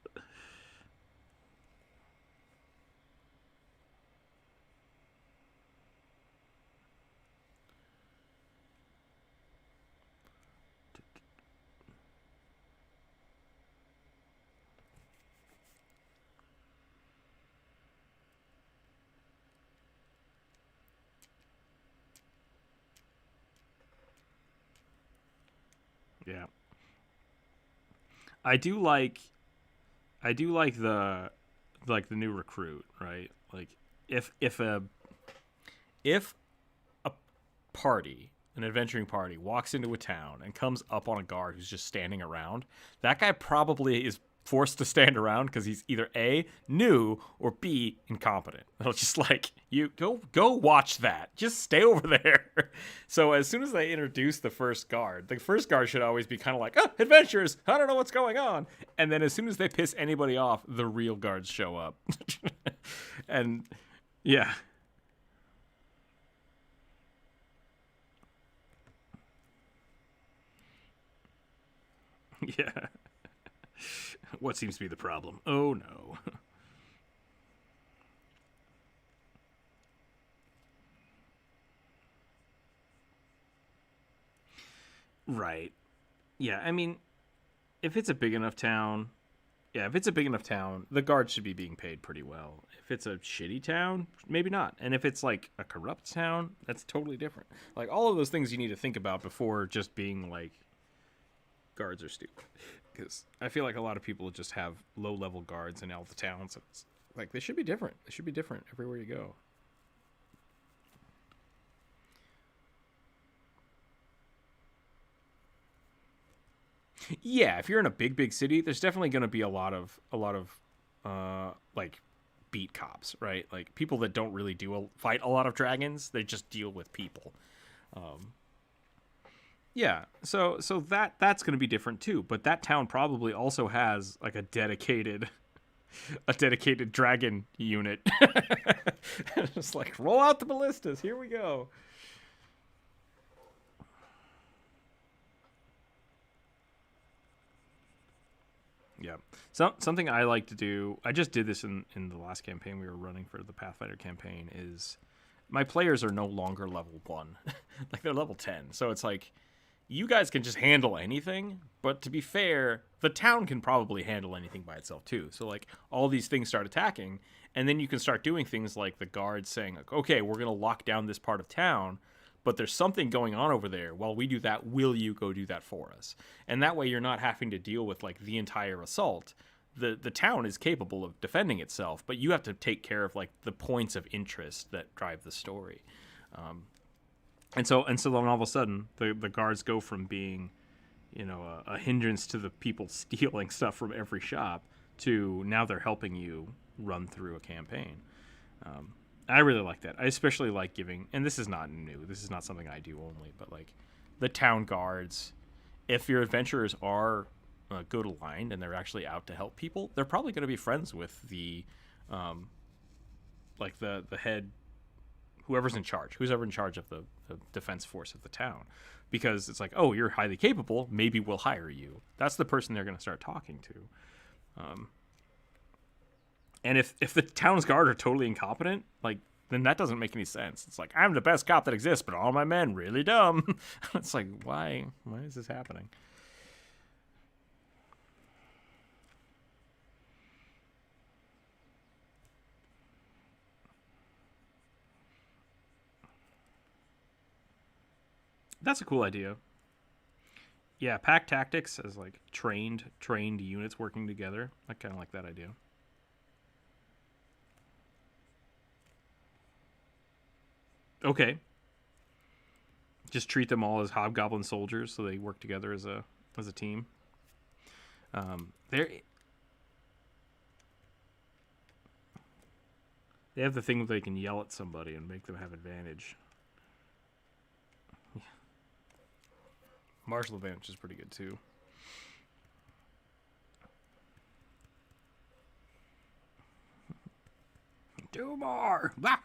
Yeah. I do like the new recruit, right? Like if a party, an adventuring party, walks into a town and comes up on a guard who's just standing around, that guy probably is forced to stand around because he's either A, new, or B, incompetent. They'll just like, you go watch that. Just stay over there. So as soon as they introduce the first guard should always be kind of like, oh, adventurers, I don't know what's going on. And then as soon as they piss anybody off, the real guards show up. And yeah. Yeah. What seems to be the problem? Oh, no. Right. Yeah, I mean, if it's a big enough town, the guards should be being paid pretty well. If it's a shitty town, maybe not. And if it's like a corrupt town, that's totally different. Like, all of those things you need to think about before just being like, guards are stupid. Because I feel like a lot of people just have low-level guards in all the towns. It's like, they should be different. They should be different everywhere you go. Yeah, if you're in a big city, there's definitely going to be a lot of like beat cops, right? Like people that don't really fight a lot of dragons. They just deal with people. Yeah, so that's going to be different too. But that town probably also has like a dedicated dragon unit. Just like, roll out the ballistas. Here we go. Yeah. Something I like to do, I just did this in the last campaign we were running for the Pathfinder campaign, is my players are no longer level 1. Like, they're level 10. So it's like, you guys can just handle anything, but to be fair, the town can probably handle anything by itself too. So like, all these things start attacking, and then you can start doing things like the guards saying, like, okay, we're going to lock down this part of town, but there's something going on over there. While we do that, will you go do that for us? And that way you're not having to deal with like the entire assault. The town is capable of defending itself, but you have to take care of like the points of interest that drive the story. And so then all of a sudden the guards go from being, you know, a hindrance to the people stealing stuff from every shop to now they're helping you run through a campaign. I really like that. I especially like giving, and this is not new, this is not something I do only, but like the town guards, if your adventurers are good aligned and they're actually out to help people, they're probably going to be friends with the like the head, whoever's in charge of the defense force of the town, because it's like, oh, you're highly capable, maybe we'll hire you. That's the person they're going to start talking to. And if the town's guard are totally incompetent, like, then that doesn't make any sense. It's like, I'm the best cop that exists, but all my men really dumb. It's like, why is this happening? That's a cool idea. Yeah, pack tactics as like trained units working together. I kind of like that idea. Okay. Just treat them all as hobgoblin soldiers so they work together as a team. They have the thing where they can yell at somebody and make them have advantage. Yeah. Martial advantage is pretty good too. Do more! Bah!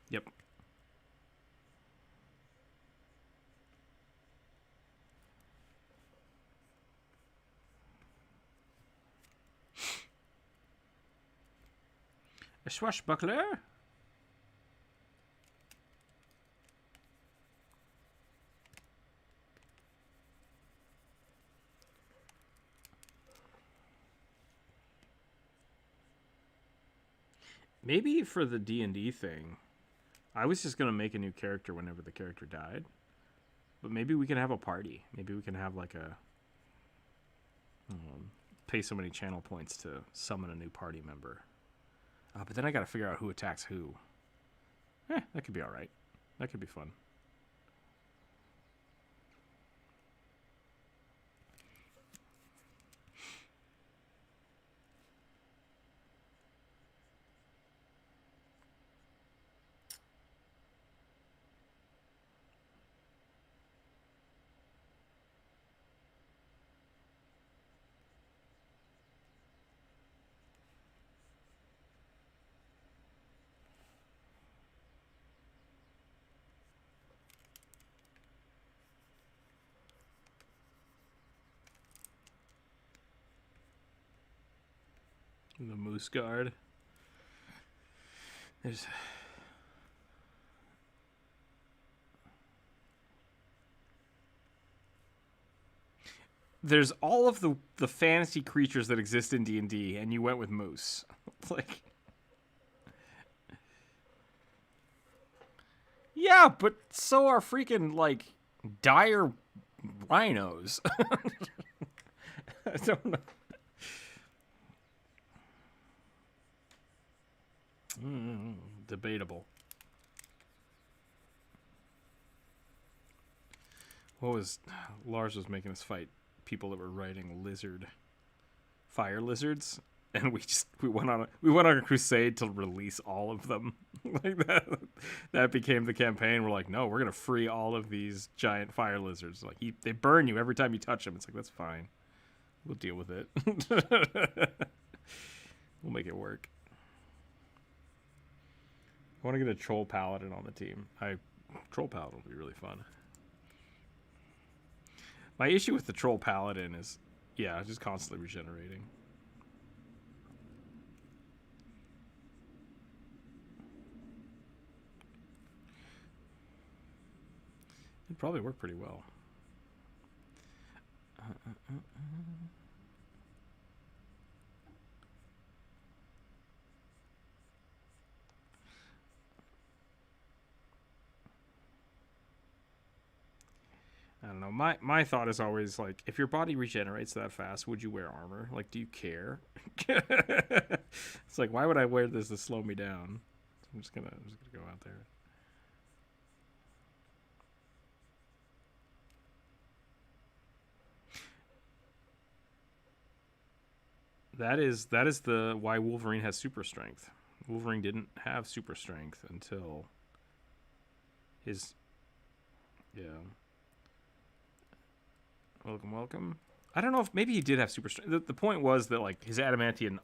Yep. A swashbuckler? Maybe for the D&D thing, I was just going to make a new character whenever the character died. But maybe we can have a party. Maybe we can have like a... pay so many channel points to summon a new party member. But then I got to figure out who attacks who. That could be alright. That could be fun. The Moose Guard. There's all of the fantasy creatures that exist in D&D, and you went with moose. Like, yeah, but so are freaking like dire rhinos. I don't know. Debatable. What was Lars was making us fight people that were riding fire lizards, and we went on a crusade to release all of them. Like that became the campaign. We're like, no, we're gonna free all of these giant fire lizards. Like they burn you every time you touch them. It's like, that's fine, we'll deal with it. We'll make it work. I want to get a troll paladin on the team. Troll paladin will be really fun. My issue with the troll paladin is, yeah, just constantly regenerating. It'd probably work pretty well. I don't know. My thought is always like, if your body regenerates that fast, would you wear armor? Like, do you care? It's like, why would I wear this to slow me down? I'm just gonna go out there. That is the why Wolverine has super strength. Wolverine didn't have super strength until his, yeah. Welcome. I don't know if maybe he did have super strength. The point was that like his adamantium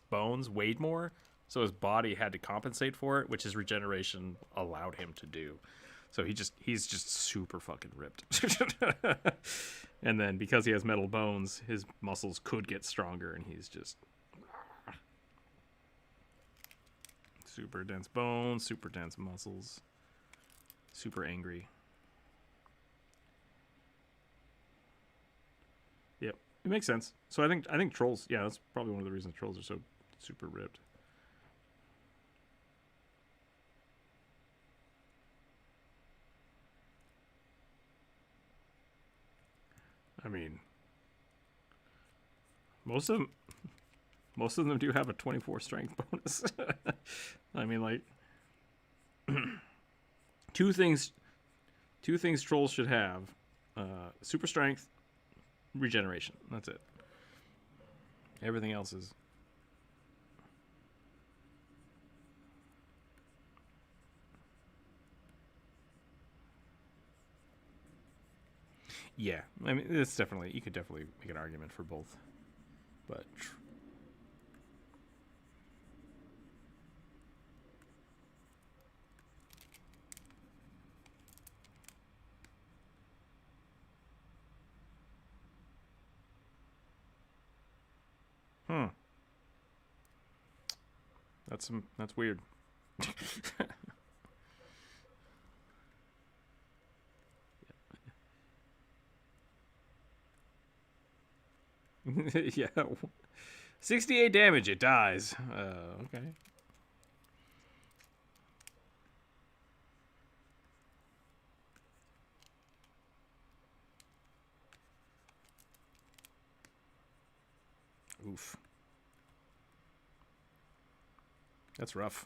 bones weighed more, so his body had to compensate for it, which his regeneration allowed him to do. So he's just super fucking ripped. And then because he has metal bones, his muscles could get stronger, and he's just super dense bones, super dense muscles, super angry. Yep, it makes sense. So I think trolls, yeah, that's probably one of the reasons trolls are so super ripped. I mean, most of them do have a 24 strength bonus. I mean, like Two things trolls should have: super strength, regeneration. That's it. Everything else is. Yeah, I mean, it's definitely, you could definitely make an argument for both, but. That's weird. Yeah. 68 damage, it dies. Okay. Oof. That's rough.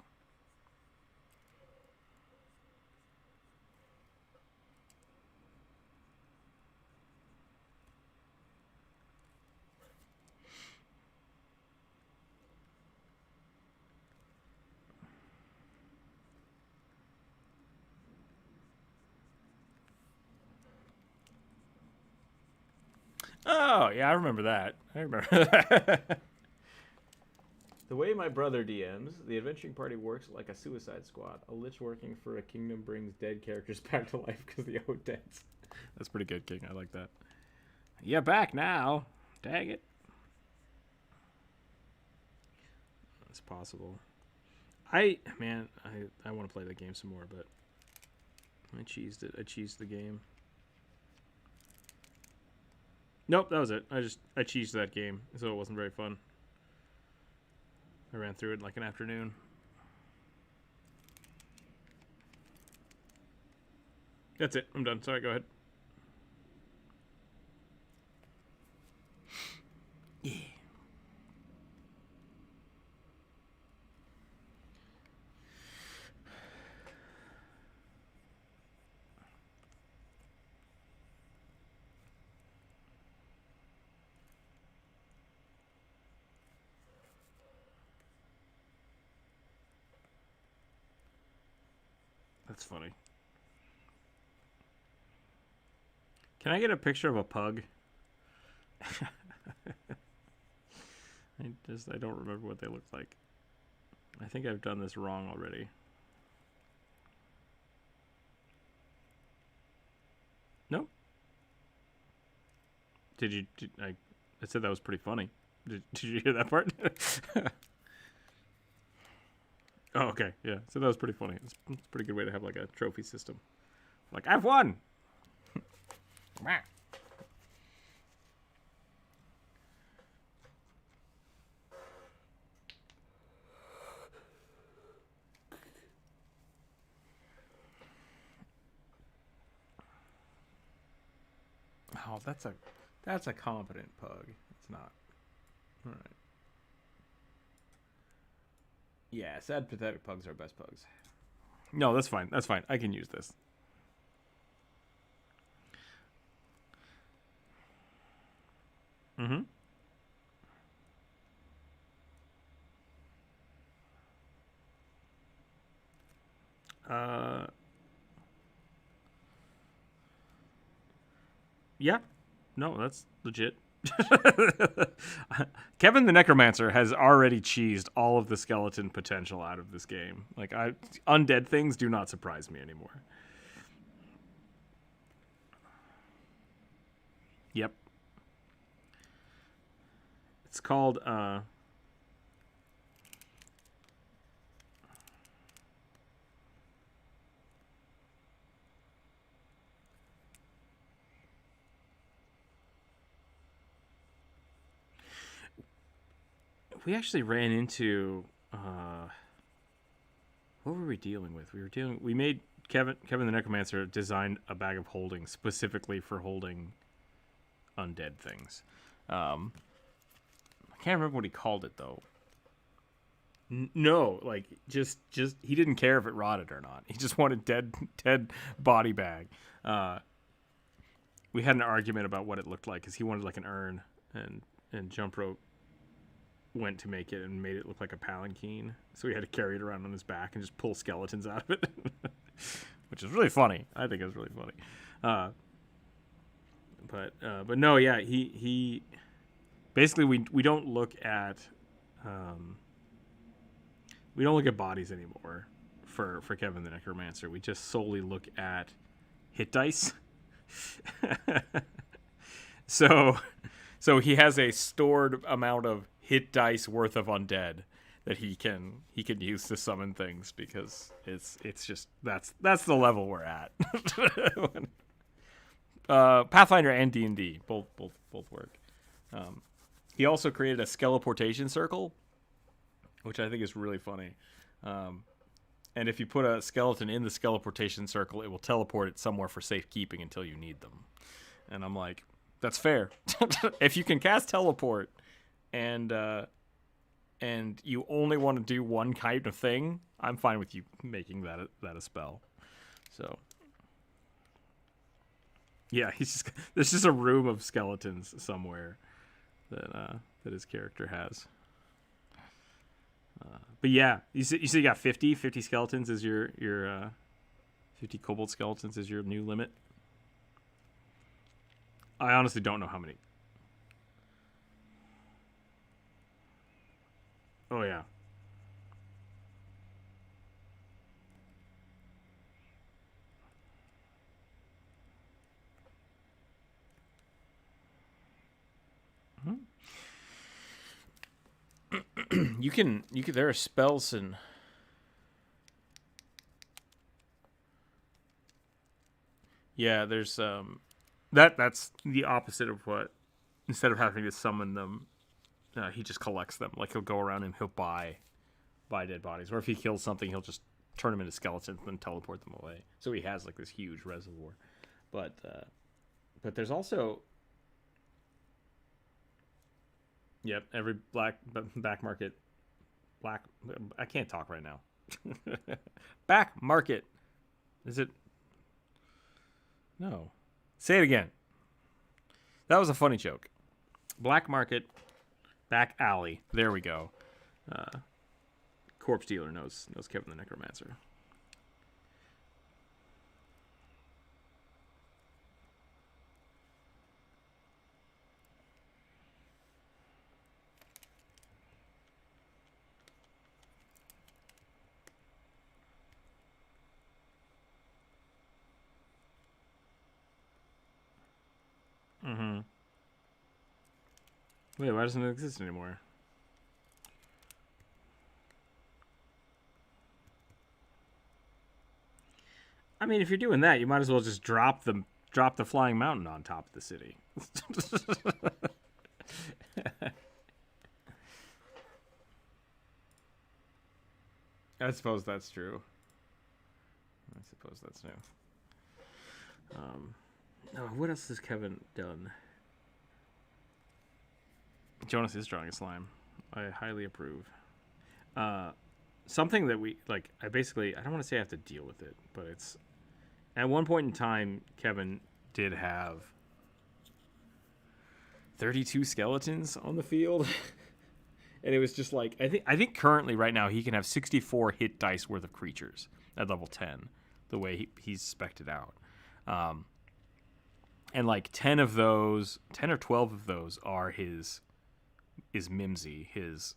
Oh, yeah, I remember that. I remember that. The way my brother DMs, the adventuring party works like a suicide squad. A lich working for a kingdom brings dead characters back to life because the old deads. That's pretty good, King. I like that. Yeah, back now. Dang it. That's possible. I want to play the game some more, but I cheesed it. I cheesed the game. Nope, that was it. I cheesed that game, so it wasn't very fun. I ran through it in like an afternoon. That's it. I'm done. Sorry, go ahead. Yeah. That's funny. Can I get a picture of a pug? I don't remember what they look like. I think I've done this wrong already. Nope. I said that was pretty funny. Did you hear that part? Oh, okay. Yeah. So that was pretty funny. It's a pretty good way to have like a trophy system. Like, I've won! Oh, that's a competent pug. It's not. All right. Yeah, sad pathetic pugs are best pugs. No, that's fine. That's fine. I can use this. Mm-hmm. Yeah. No, that's legit. Kevin the Necromancer has already cheesed all of the skeleton potential out of this game. Like, undead things do not surprise me anymore. Yep. It's called we actually ran into what were we dealing with? We made Kevin the Necromancer designed a bag of holding specifically for holding undead things. I can't remember what he called it though. No, like just he didn't care if it rotted or not. He just wanted dead body bag. We had an argument about what it looked like because he wanted like an urn, and Jump Rope went to make it and made it look like a palanquin. So he had to carry it around on his back and just pull skeletons out of it, which is really funny. I think it was really funny. But no, yeah, he basically we don't look at bodies anymore for Kevin the Necromancer. We just solely look at hit dice. So he has a stored amount of hit dice worth of undead that he can use to summon things, because it's just that's the level we're at. Pathfinder and D&D both work. He also created a skeleportation circle, which I think is really funny. And if you put a skeleton in the skeleportation circle, it will teleport it somewhere for safekeeping until you need them. And I'm like, that's fair. If you can cast teleport and you only want to do one kind of thing, I'm fine with you making that a spell. So yeah, there's just a room of skeletons somewhere that his character has. But yeah, you said you got 50 skeletons is your 50 kobold skeletons is your new limit. I honestly don't know how many. Oh yeah. You can there are spells and yeah, there's that's the opposite of what, instead of having to summon them, he just collects them. Like he'll go around and he'll buy dead bodies, or if he kills something, he'll just turn them into skeletons and then teleport them away. So he has like this huge reservoir. But there's also, yep, every back market. I can't talk right now. Back market. Is it? No. Say it again. That was a funny joke. Black market, back alley. There we go. Corpse dealer knows Kevin the Necromancer. Mm-hmm. Wait, why doesn't it exist anymore? I mean, if you're doing that, you might as well just drop the flying mountain on top of the city. I suppose that's true. I suppose that's new. What else has Kevin done? Jonas is drawing a slime. I highly approve. Something that we like. I don't want to say I have to deal with it, but it's at one point in time, Kevin did have 32 skeletons on the field. And it was just like, I think currently right now he can have 64 hit dice worth of creatures at level 10, the way he's spec'd it out. And like 10 or 12 of those are his Mimsy, his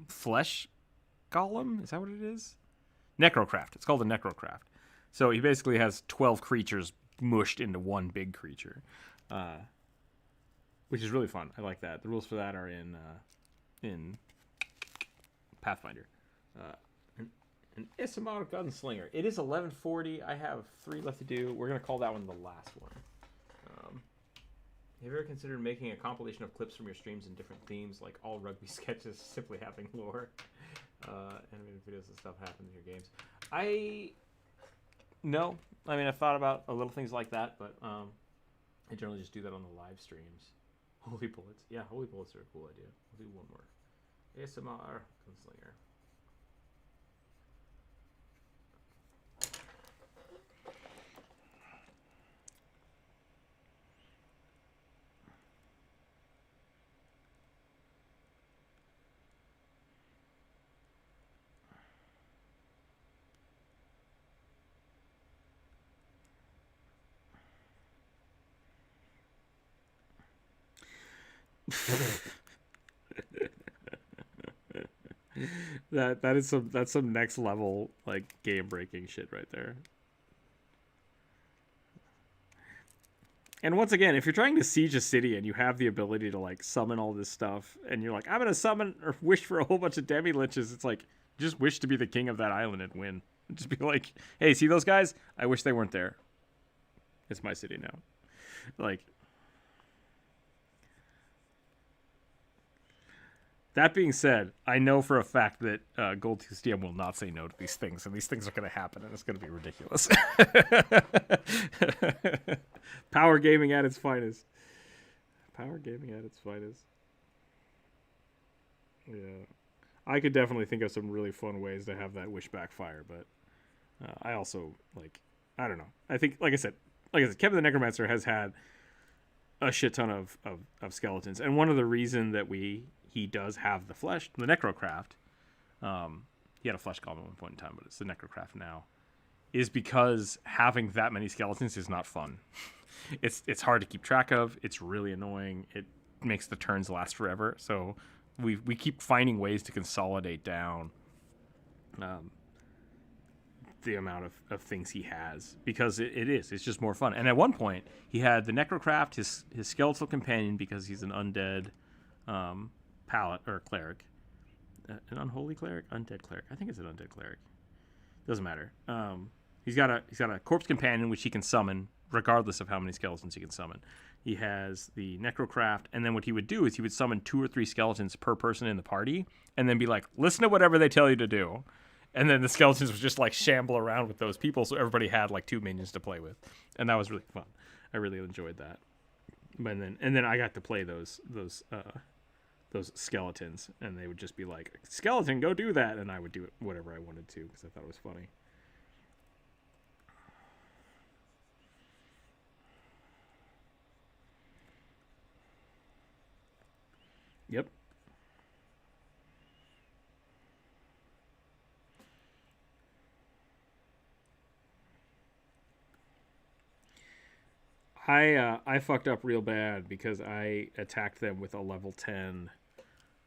flesh golem. Is that what it is? Necrocraft. It's called a Necrocraft. So he basically has 12 creatures mushed into one big creature, which is really fun. I like that. The rules for that are in Pathfinder. An Issamar Gunslinger. It is 11:40. I have 3 left to do. We're gonna call that one the last one. Have you ever considered making a compilation of clips from your streams in different themes, like all rugby sketches simply having lore? Animated videos and stuff happen in your games. No. I mean, I've thought about little things like that, but I generally just do that on the live streams. Holy bullets. Yeah, holy bullets are a cool idea. We'll do one more. ASMR Gunslinger. That's some next level like game breaking shit right there. And once again, if you're trying to siege a city and you have the ability to like summon all this stuff, and you're like, I'm gonna summon or wish for a whole bunch of demi liches, it's like just wish to be the king of that island and win. Just be like, hey, see those guys? I wish they weren't there. It's my city now. Like, that being said, I know for a fact that Gold Tooth DM will not say no to these things, and these things are going to happen, and it's going to be ridiculous. Power gaming at its finest. Power gaming at its finest. Yeah. I could definitely think of some really fun ways to have that wish backfire, but I also, like, I don't know. I think, like I said, Kevin the Necromancer has had a shit ton of skeletons, and one of the reason that he does have the flesh, the Necrocraft. He had a flesh golem at one point in time, but it's the Necrocraft now. Is because having that many skeletons is not fun. It's hard to keep track of. It's really annoying. It makes the turns last forever. So we keep finding ways to consolidate down the amount of things he has, because it's just more fun. And at one point he had the Necrocraft, his skeletal companion, because he's an undead pallet or cleric, an unholy cleric, undead cleric. I think it's an undead cleric. Doesn't matter. He's got a corpse companion which he can summon regardless of how many skeletons he can summon. He has the Necrocraft, and then what he would do is he would summon 2 or 3 skeletons per person in the party, and then be like, listen to whatever they tell you to do. And then the skeletons would just like shamble around with those people, so everybody had like 2 minions to play with, and that was really fun. I really enjoyed that. And then I got to play those skeletons, and they would just be like, skeleton, go do that, and I would do it whatever I wanted to because I thought it was funny. Yep. I fucked up real bad because I attacked them with a level 10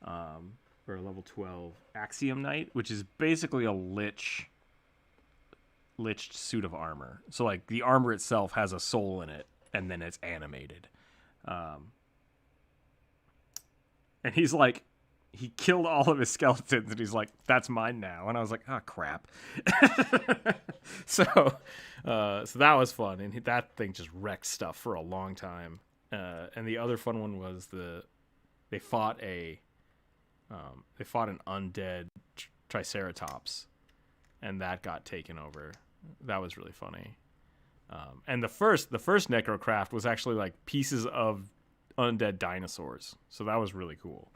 or a level 12 Axiom Knight, which is basically a liched suit of armor. So like the armor itself has a soul in it, and then it's animated. And he's like, he killed all of his skeletons, and he's like, that's mine now. And I was like, oh crap. So that was fun, and that thing just wrecked stuff for a long time. And the other fun one was they fought an undead Triceratops, and that got taken over. That was really funny. And the first Necrocraft was actually like pieces of undead dinosaurs, so that was really cool.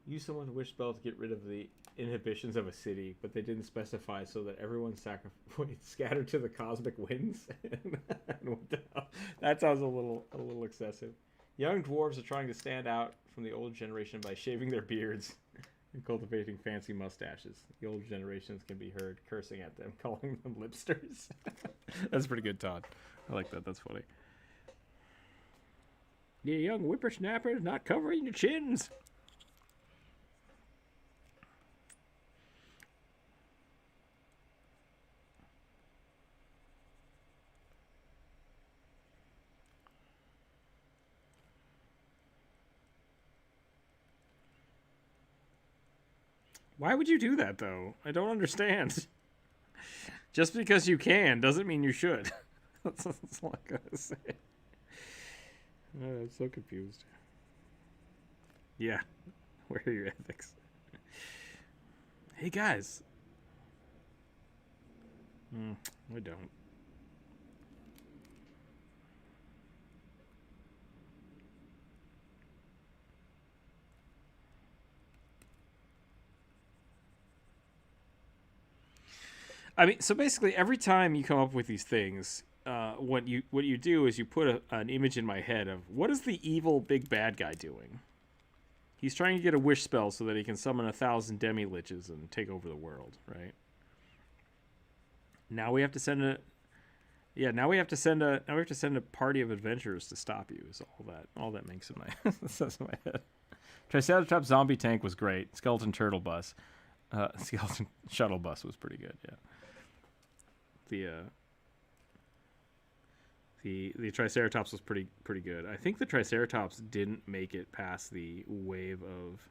Use someone's wish spell to get rid of the inhibitions of a city, but they didn't specify, so that everyone scattered to the cosmic winds. That sounds a little excessive. Young dwarves are trying to stand out from the old generation by shaving their beards and cultivating fancy mustaches. The old generations can be heard cursing at them, calling them lipsters. That's pretty good, Todd. I like that. That's funny. You young whippersnappers not covering your chins. Why would you do that, though? I don't understand. Just because you can doesn't mean you should. That's all I gotta say. I'm so confused. Yeah. Where are your ethics? Hey, guys. I don't. I mean, so basically, every time you come up with these things, what you do is you put an image in my head of what is the evil big bad guy doing? He's trying to get a wish spell so that he can summon 1,000 demi-liches and take over the world, right? Now we have to send a party of adventurers to stop you. Is all that makes in my says in my head. Triceratops zombie tank was great. Skeleton turtle bus. Skeleton shuttle bus was pretty good, yeah. The Triceratops was pretty good. I think the Triceratops didn't make it past the wave of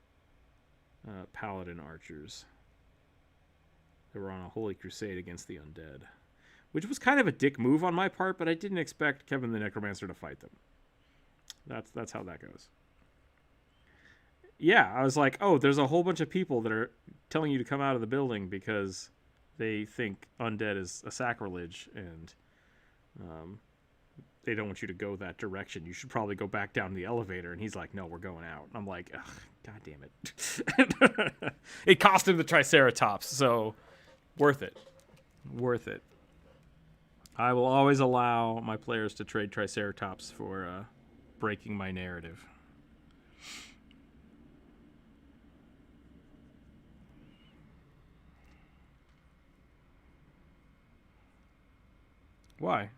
paladin archers. They were on a holy crusade against the undead, which was kind of a dick move on my part, but I didn't expect Kevin the Necromancer to fight them. That's how that goes. Yeah, I was like, oh, there's a whole bunch of people that are telling you to come out of the building because they think undead is a sacrilege and they don't want you to go that direction. You should probably go back down the elevator. And he's like, no, we're going out. And I'm like, ugh, God damn it. It cost him the Triceratops, so worth it. Worth it. I will always allow my players to trade Triceratops for breaking my narrative. Why?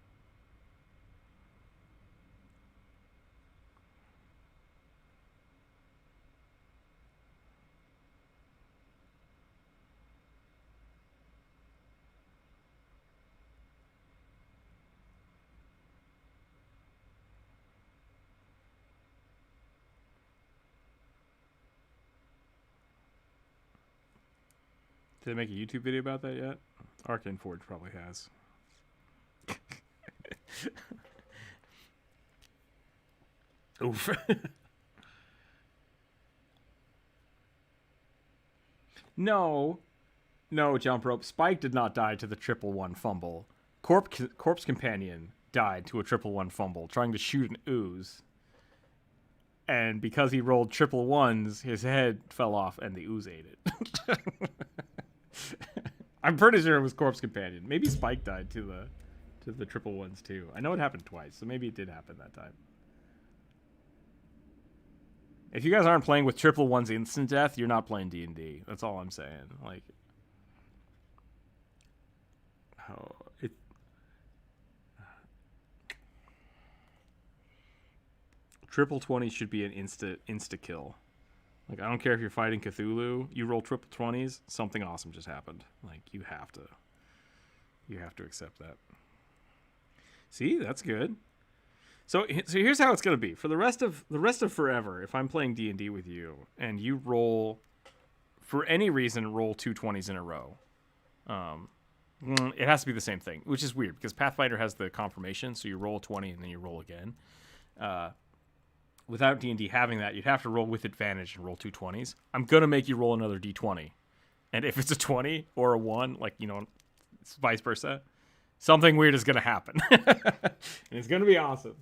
Did they make a YouTube video about that yet? Arcane Forge probably has. Oof. No, jump rope. Spike did not die to the 111 fumble. Corpse Companion died to a 111 fumble, trying to shoot an ooze. And because he rolled 111s, his head fell off and the ooze ate it. I'm pretty sure it was Corpse Companion. Maybe Spike died to the 111s too. I know it happened twice, so maybe it did happen that time. If you guys aren't playing with 111's instant death, you're not playing D&D. That's all I'm saying. Like, triple 20 should be an insta kill. Like, I don't care if you're fighting Cthulhu, you roll triple 20s, something awesome just happened. Like, you have to accept that. See, that's good. So here's how it's gonna be for the rest of forever. If I'm playing D&D with you and you roll, for any reason, roll 2 20s in a row, it has to be the same thing, which is weird because Pathfinder has the confirmation, so you roll a 20 and then you roll again. Without D&D having that, you'd have to roll with advantage and roll 2 20s. I'm gonna make you roll another D20, and if it's a 20 or a 1, like, you know, it's vice versa, something weird is gonna happen, and it's gonna be awesome.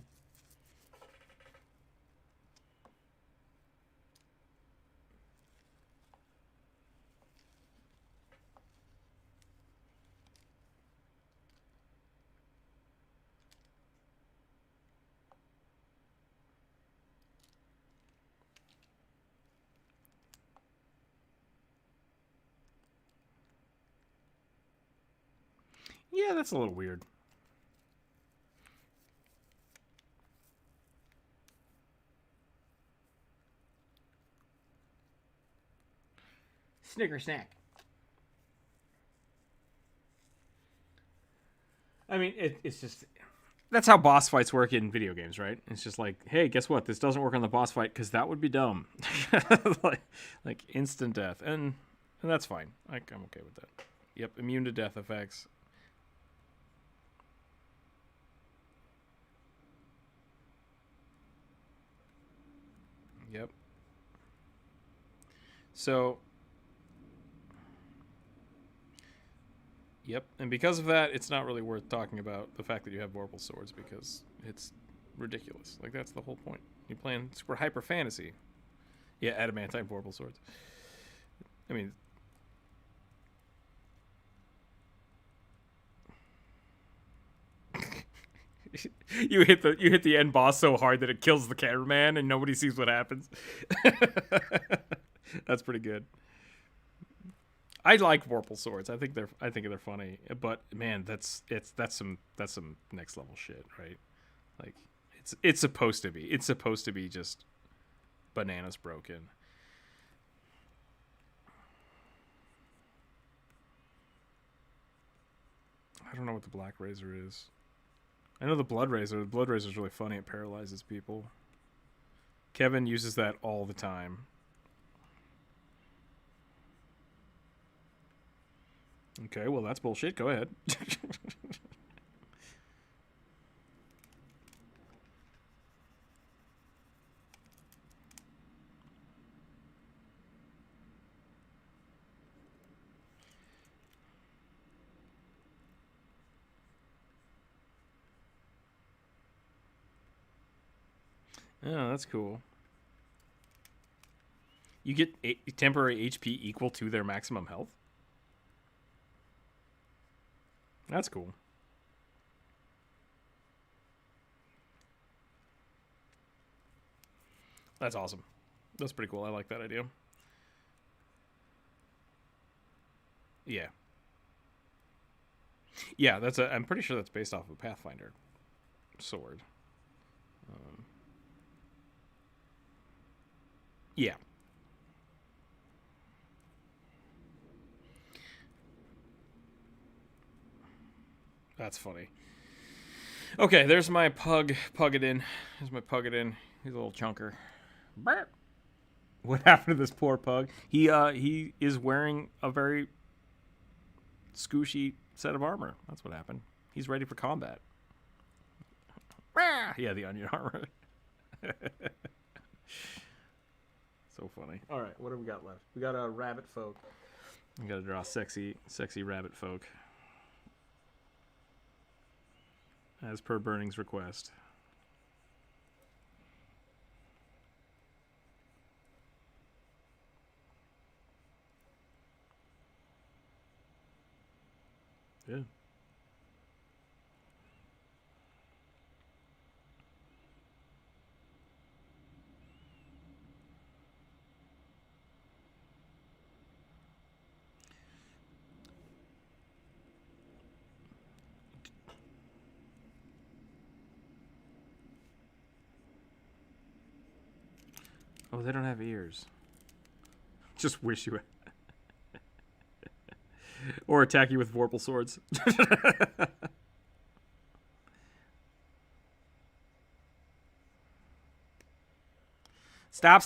Yeah, that's a little weird. Snicker snack. I mean, it's just... That's how boss fights work in video games, right? It's just like, hey, guess what? This doesn't work on the boss fight because that would be dumb. like instant death. And that's fine. I'm okay with that. Yep, immune to death effects. Yep. So, yep. And because of that, it's not really worth talking about the fact that you have vorpal swords because it's ridiculous. Like, that's the whole point. You're playing super hyper fantasy. Yeah, adamantine vorpal swords. I mean, You hit the end boss so hard that it kills the cameraman and nobody sees what happens. That's pretty good. I like Vorpal swords. I think they're funny. But man, that's some next level shit, right? Like it's supposed to be. It's supposed to be just bananas broken. I don't know what the Black Razor is. I know the Blood Razor. The Blood Razor is really funny. It paralyzes people. Kevin uses that all the time. Okay, well, that's bullshit. Go ahead. Oh, that's cool. You get temporary HP equal to their maximum health? That's cool. That's awesome. That's pretty cool. I like that idea. Yeah. Yeah, I'm pretty sure that's based off of a Pathfinder sword. Yeah. That's funny. Okay, there's my pug. Pug-it-in. Here's my Pug-it-in. He's a little chunker. What happened to this poor pug? He is wearing a very scooshy set of armor. That's what happened. He's ready for combat. Yeah, the onion armor. So funny. All right, what do we got left? We got a rabbit folk. We got to draw sexy rabbit folk. As per Burning's request. Yeah. Oh, they don't have ears. Just wish you or attack you with Vorpal swords. Stop.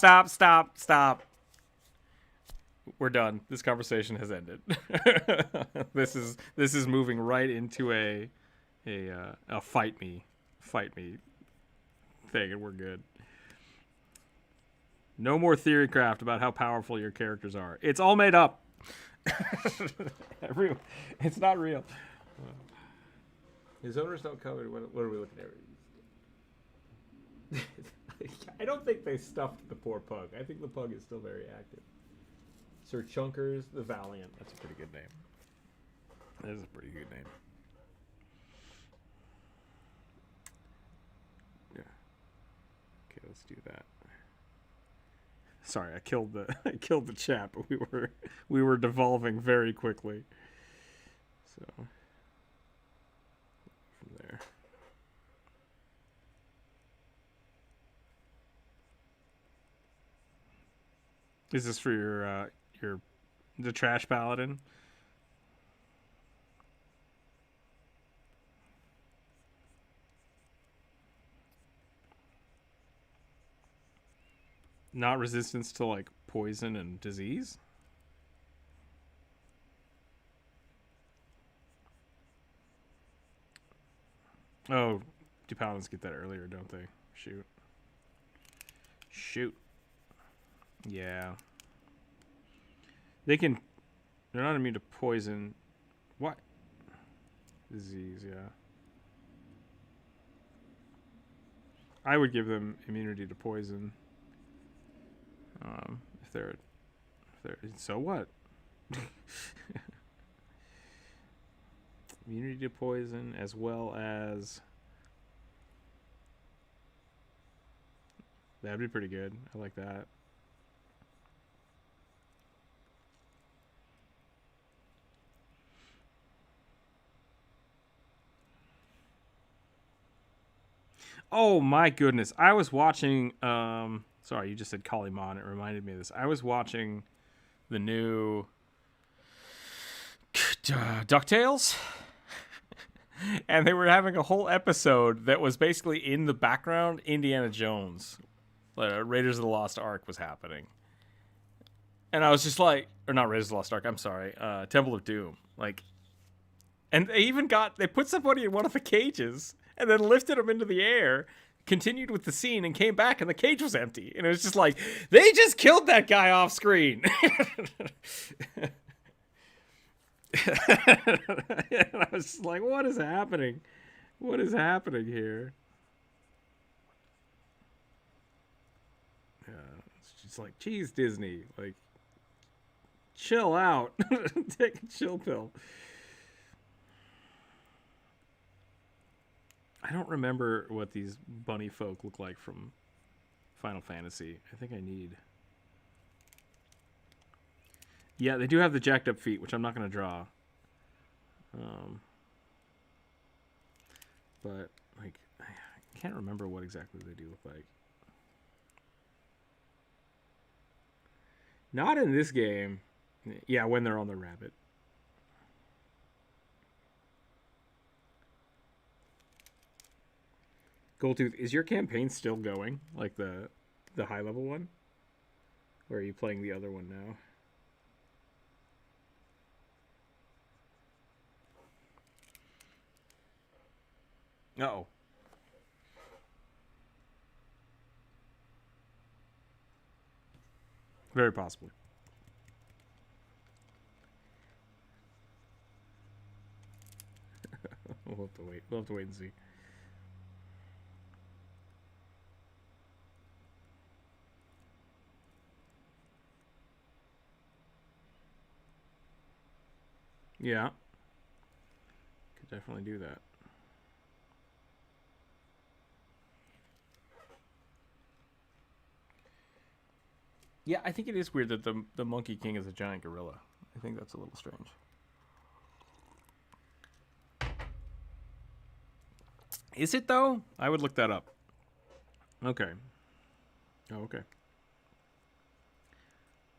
We're done. This conversation has ended. This is moving right into a fight me thing, and we're good. No more theory craft about how powerful your characters are. It's all made up. It's not real. His owners don't cover. What are we looking at? I don't think they stuffed the poor pug. I think the pug is still very active. Sir Chunkers the Valiant. That's a pretty good name. That is a pretty good name. Yeah. Okay, let's do that. Sorry, I killed the chat, but we were devolving very quickly. So from there. Is this for the trash paladin? Not resistance to like poison and disease? Oh, do paladins get that earlier, don't they? Shoot. Yeah. They're not immune to poison. What? Disease, yeah. I would give them immunity to poison. If they're so what? Immunity to poison as well as That'd be pretty good. I like that. Oh my goodness. I was watching sorry, you just said Kalimon. It reminded me of this. I was watching the new DuckTales. And they were having a whole episode that was basically in the background Indiana Jones. Raiders of the Lost Ark was happening. And I was just like, or not Raiders of the Lost Ark, I'm sorry, Temple of Doom. Like, and they put somebody in one of the cages and then lifted him into the air, continued with the scene, and came back, and the cage was empty. And it was just like, they just killed that guy off screen. And I was just like, what is happening? What is happening here? It's just like, geez, Disney, like, chill out. Take a chill pill. I don't remember what these bunny folk look like from Final Fantasy. I think I need... Yeah, they do have the jacked up feet, which I'm not going to draw. But, like, I can't remember what exactly they do look like. Not in this game. Yeah, when they're on the rabbit. Goldtooth, is your campaign still going? Like the high level one? Or are you playing the other one now? Uh-oh. Very possibly. We'll have to wait. We'll have to wait and see. Yeah. Could definitely do that. Yeah, I think it is weird that the Monkey King is a giant gorilla. I think that's a little strange. Is it, though? I would look that up. Okay. Oh, okay.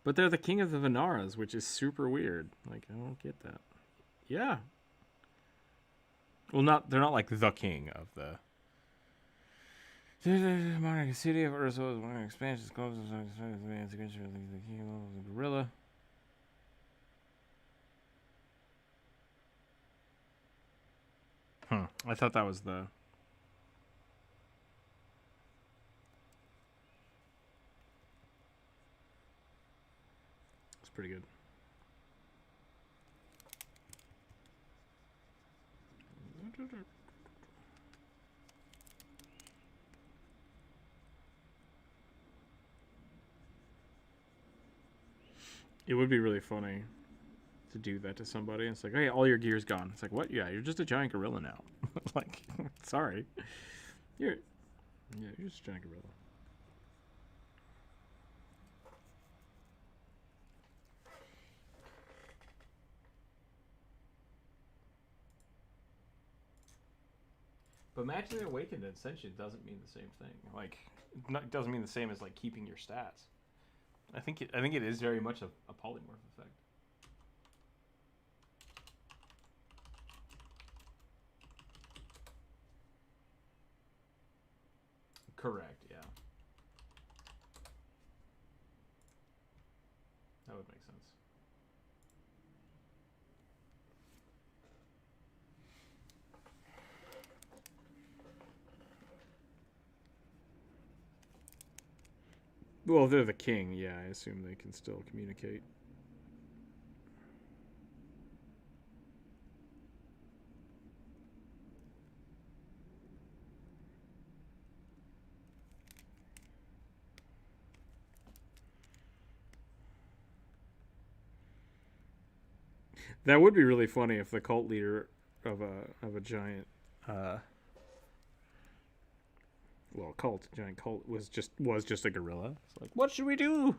But they're the king of the Vinaras, which is super weird. Like, I don't get that. Yeah. Well, they're not like the king of the... Monarchy City of Earth was one expansion close to the gorilla. I thought that was the... It's pretty good. It would be really funny to do that to somebody. It's like, hey, all your gear's gone. It's like, what? Yeah, you're just a giant gorilla now. Like, sorry. You're just a giant gorilla. But magically awakened and sentient doesn't mean the same thing. Like, it doesn't mean the same as like keeping your stats. I think it is very much a polymorph effect. Correct. Yeah. That would make sense. Well, if they're the king, yeah, I assume they can still communicate. That would be really funny if the cult leader of a giant well, cult, giant cult was just a gorilla. It's like, what should we do,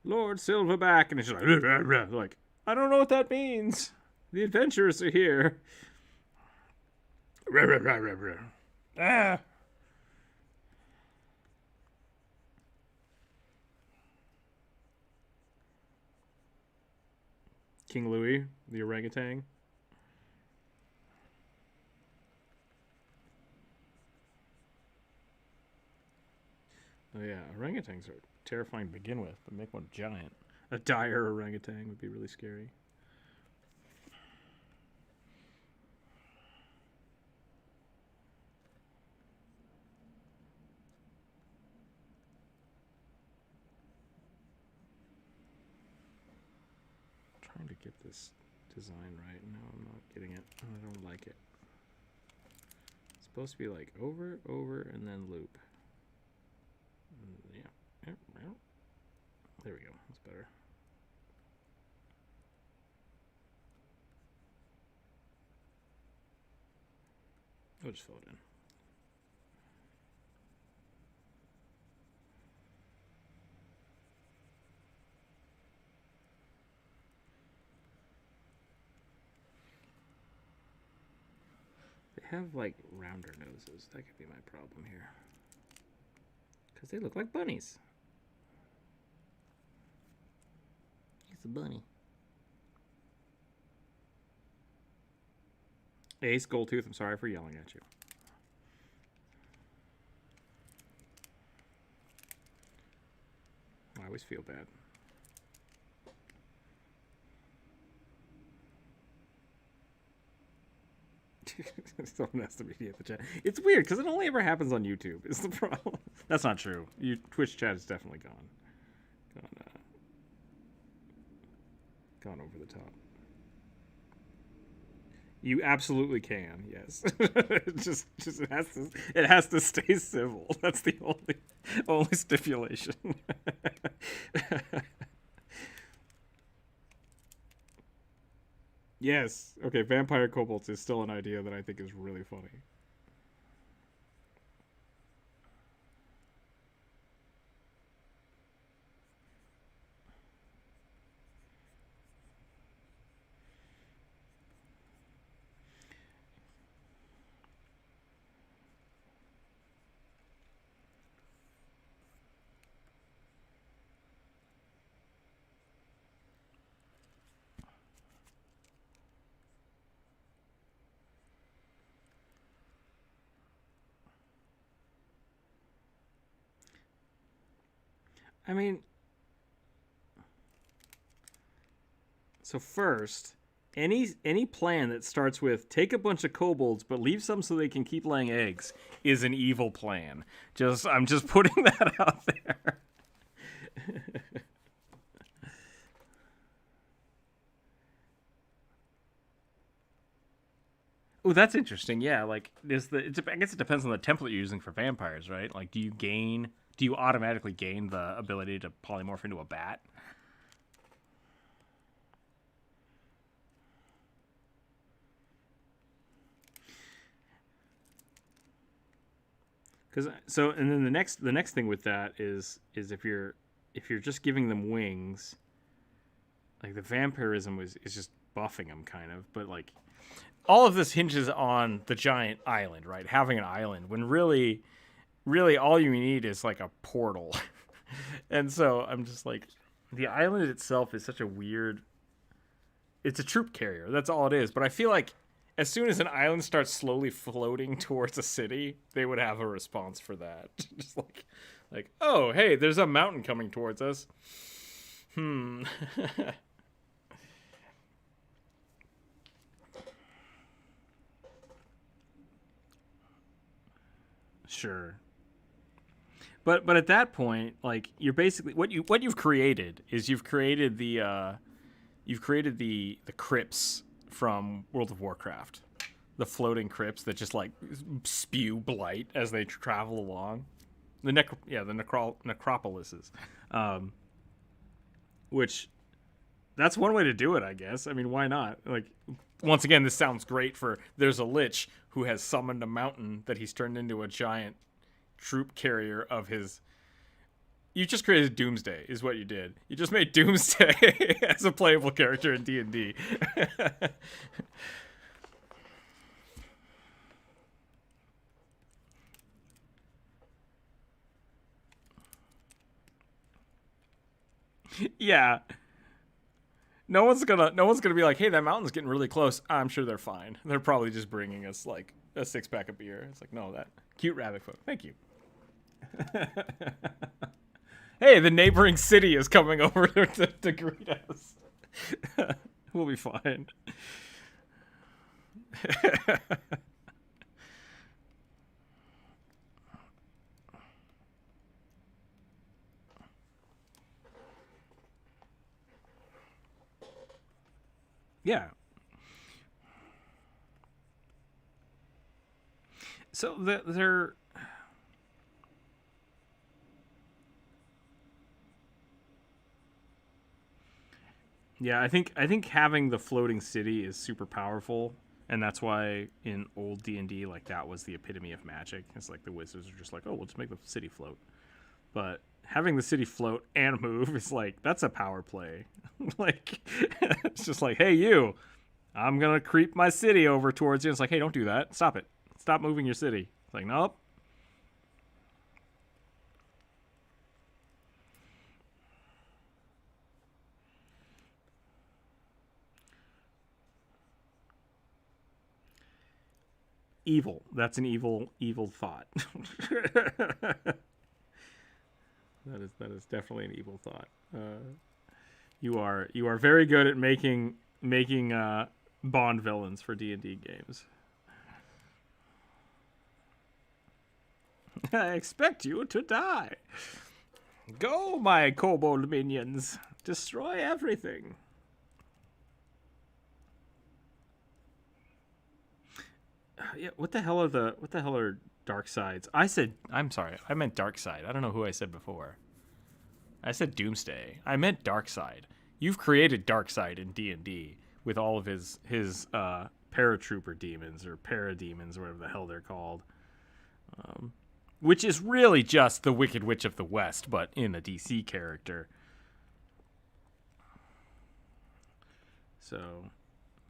Lord Silverback? And it's just like I don't know what that means. The adventurers are here. Ah. King Louis, the orangutan. Oh yeah, orangutans are terrifying to begin with, but make one giant. A dire orangutan would be really scary. I'm trying to get this design right. No, I'm not getting it. I don't like it. It's supposed to be like over, and then loop. Yeah. There we go. That's better. I'll just fill it in. They have like rounder noses. That could be my problem here. Because they look like bunnies. He's a bunny. Ace Goldtooth, I'm sorry for yelling at you. I always feel bad. Someone has to mediate the chat. It's weird because it only ever happens on YouTube. Is the problem? That's not true. Twitch chat is definitely gone over the top. You absolutely can. Yes. it has to stay civil. That's the only stipulation. Yes. Okay, vampire kobolds is still an idea that I think is really funny. I mean, so first, any plan that starts with take a bunch of kobolds but leave some so they can keep laying eggs is an evil plan. I'm just putting that out there. Oh, that's interesting. Yeah, like I guess it depends on the template you're using for vampires, right? Like, do you automatically gain the ability to polymorph into a bat? And then the next thing with that is if you're just giving them wings, like the vampirism is just buffing them kind of, but like all of this hinges on the giant island, right? Having an island when really all you need is like a portal. And so I'm just like, the island itself is such a weird, it's a troop carrier. That's all it is. But I feel like as soon as an island starts slowly floating towards a city, they would have a response for that. Just like, oh, hey, there's a mountain coming towards us. Sure. But at that point, like, you're basically what you've created is you've created the crypts from World of Warcraft, the floating crypts that just like spew blight as they travel along. The necropolises, which that's one way to do it, I guess. I mean, why not? Like, once again, this sounds great for there's a lich who has summoned a mountain that he's turned into a giant troop carrier of his. You just created Doomsday, is what you did. You just made Doomsday as a playable character in D&D. Yeah. No one's gonna be like, hey, that mountain's getting really close. I'm sure they're fine. They're probably just bringing us like a 6-pack of beer. It's like, no, that cute rabbit foot. Thank you. Hey, the neighboring city is coming over to greet us. We'll be fine. Yeah. So they're. Yeah, I think having the floating city is super powerful, and that's why in old D&D, like, that was the epitome of magic. It's like the wizards are just like, oh, we'll just make the city float. But having the city float and move is like, that's a power play. Like, it's just like, hey, you, I'm gonna creep my city over towards you. It's like, hey, don't do that. Stop it. Stop moving your city. It's like, nope. Evil. That's an evil thought. That is definitely an evil thought. You are very good at making Bond villains for D&D games. I expect you to die. Go, my kobold minions. Destroy everything. Yeah, what the hell are dark sides? I'm sorry. I meant dark side. I don't know who I said before. I said Doomsday. I meant dark side. You've created dark side in D&D with all of his paratrooper demons or parademons or whatever the hell they're called. Which is really just the Wicked Witch of the West, but in a DC character. So,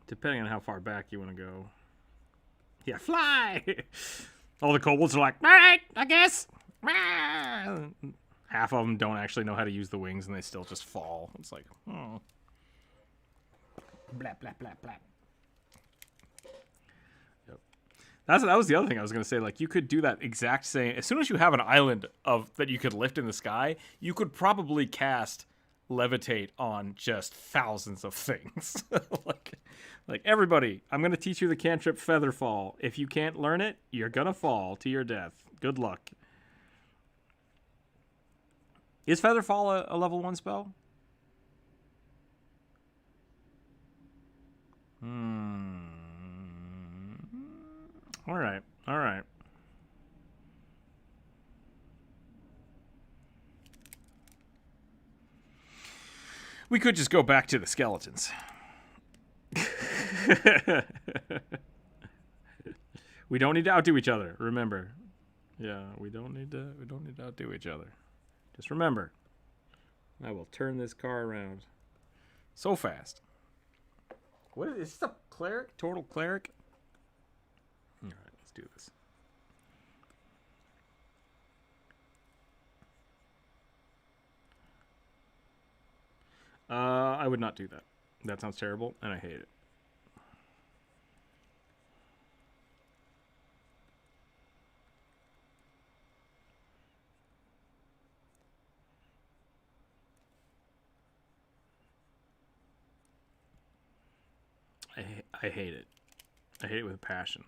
depending on how far back you want to go. Yeah, fly! All the kobolds are like, all right, I guess. Half of them don't actually know how to use the wings, and they still just fall. It's like, oh. Blap, blap, blap, blap. Yep. That was the other thing I was going to say. Like, you could do that exact same. As soon as you have an island that you could lift in the sky, you could probably cast levitate on just thousands of things. like everybody, I'm going to teach you the cantrip Featherfall. If you can't learn it, you're going to fall to your death. Good luck. Is Featherfall a level 1 spell? All right. We could just go back to the skeletons. We don't need to outdo each other, remember. Yeah, we don't need to outdo each other. Just remember, I will turn this car around so fast. What is this, a cleric? Total cleric? All right, let's do this. I would not do that. That sounds terrible, and I hate it. I hate it. I hate it with a passion.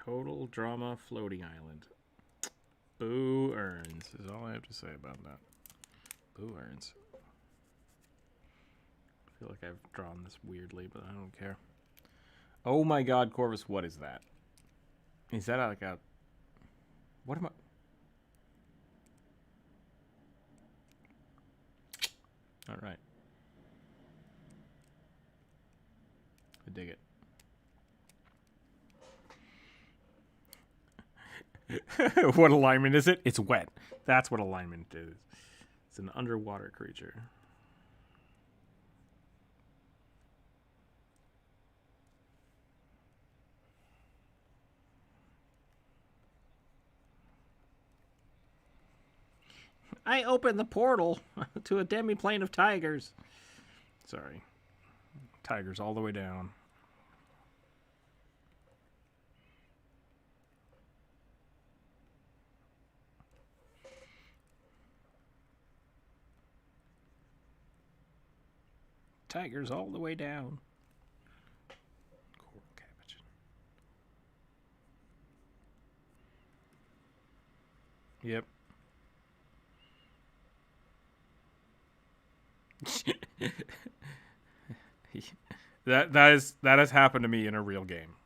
Total drama floating island. Boo earns is all I have to say about that. Boo earns. I feel like I've drawn this weirdly, but I don't care. Oh my god, Corvus, what is that? Is that like a... What am I... Alright. I dig it. What alignment is it? It's wet. That's what alignment is. It's an underwater creature. I opened the portal to a demi-plane of tigers. Sorry. Tigers all the way down. Tigers all the way down. Coral cabbage. Yep. that has happened to me in a real game.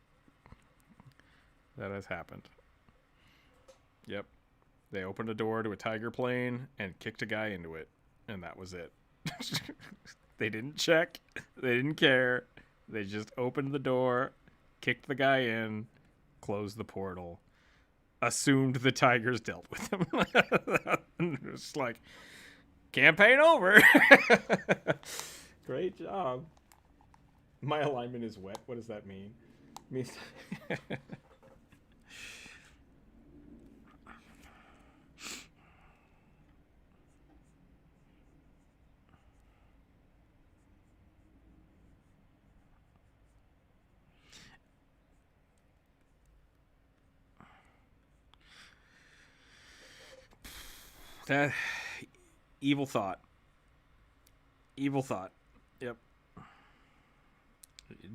That has happened. Yep. They opened a door to a tiger plane and kicked a guy into it, and that was it. They didn't check. They didn't care. They just opened the door, kicked the guy in, closed the portal, assumed the tigers dealt with him. It was like, campaign over. Great job. My alignment is wet. What does that mean? It means that evil thought. Evil thought. Yep.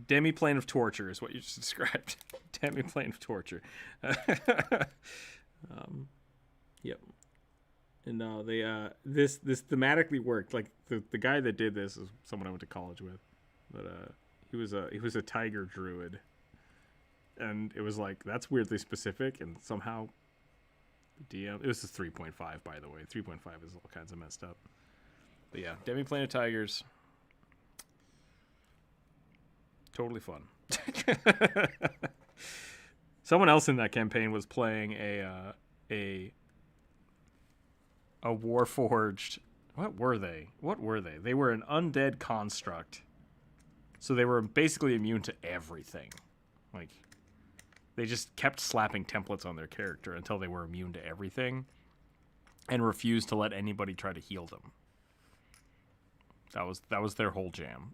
Demi-plane of torture is what you just described. Demi-plane of torture. Yep. And no, they this thematically worked. Like the guy that did this is someone I went to college with, but he was a tiger druid, and it was like, that's weirdly specific, and somehow DM, it was a 3.5, by the way. 3.5 is all kinds of messed up. But yeah, Demi-plane of tigers. Totally fun. Someone else in that campaign was playing a Warforged. What were they? They were an undead construct. So they were basically immune to everything. Like, they just kept slapping templates on their character until they were immune to everything and refused to let anybody try to heal them. That was their whole jam.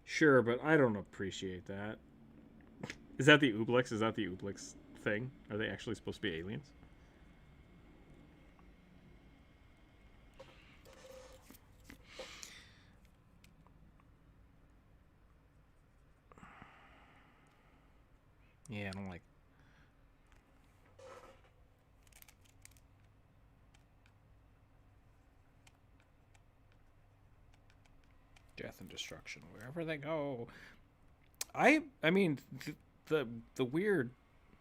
Sure, but I don't appreciate that. Is that the Ooblex? Is that the Ooblex thing? Are they actually supposed to be aliens? Yeah, I don't like... Death and destruction wherever they go. I mean, the weird,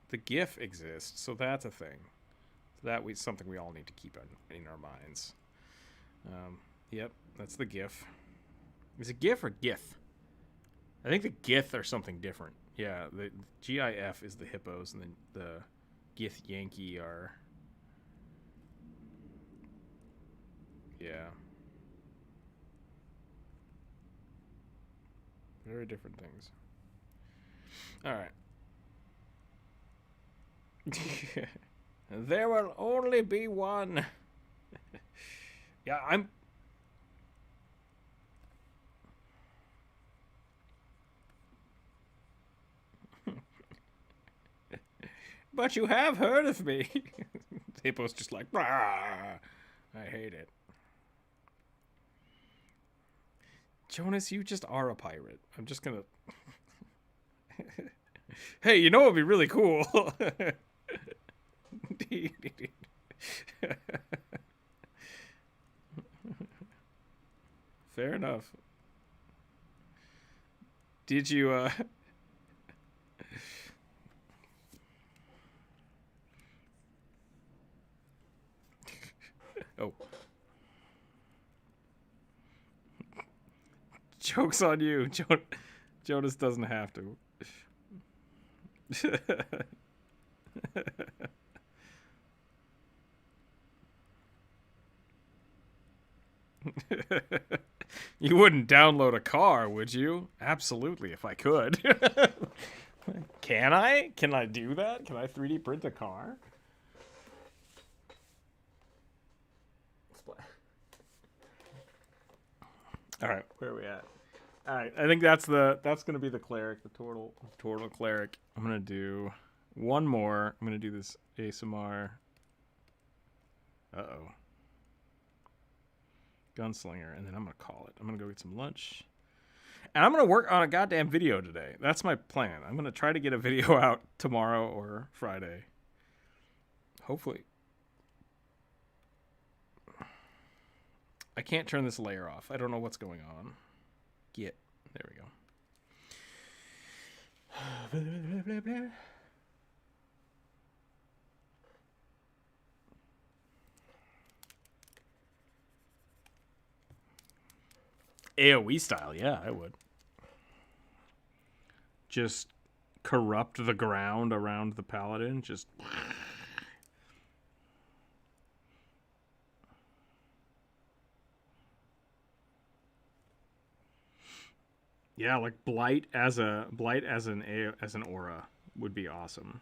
the GIF exists, so that's a thing. That was something we all need to keep in our minds. Yep, that's the GIF. Is it GIF or GIF? I think the GIF are something different. Yeah, the GIF is the hippos, and then the GIF Yankee are... Yeah. Very different things. Alright. There will only be one. Yeah, But you have heard of me. Hippo's just like, "Rah, I hate it." Jonas, you just are a pirate. I'm just gonna... Hey, you know what would be really cool? Fair enough. Did you, Oh. Joke's on you. Jonas doesn't have to. You wouldn't download a car, would you? Absolutely, if I could. Can I? Can I do that? Can I 3D print a car? All right, where are we at? All right, I think that's gonna be the cleric, the turtle cleric. I'm gonna do one more. I'm gonna do this ASMR. Uh-oh. Gunslinger, and then I'm gonna call it. I'm gonna go get some lunch. And I'm gonna work on a goddamn video today. That's my plan. I'm gonna try to get a video out tomorrow or Friday. Hopefully. I can't turn this layer off. I don't know what's going on. There we go. AoE style, yeah, I would. Just corrupt the ground around the paladin, just... Yeah, like blight as an aura would be awesome.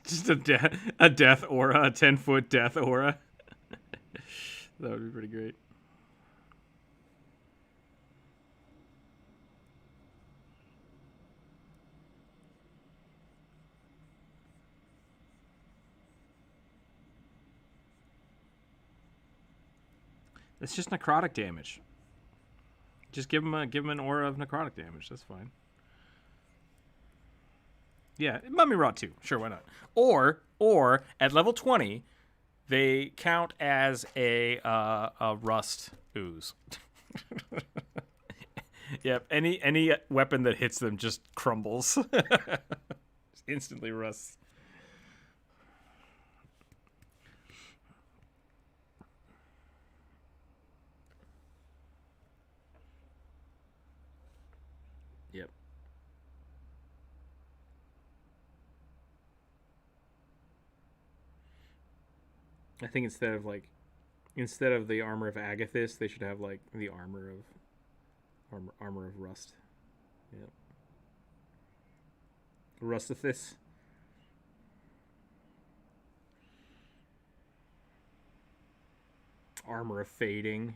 Just a death aura, a 10-foot death aura. That would be pretty great. It's just necrotic damage. Just give him an aura of necrotic damage. That's fine. Yeah, Mummy Rot 2. Sure, why not? Or at level 20, they count as a rust ooze. Yep, any weapon that hits them just crumbles. Just instantly rusts. Yep. I think instead of the armor of Agathis, they should have like the armor of rust. Yep. Rustithis. Armor of fading.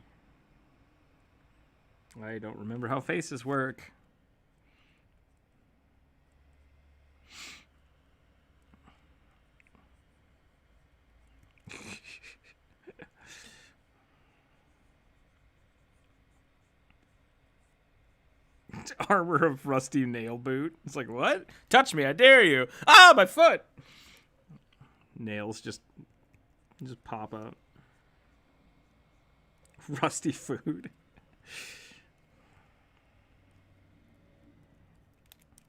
I don't remember how faces work. Armor of rusty nail boot. It's like, what? Touch me, I dare you. Ah, my foot! Nails just pop out. Rusty food.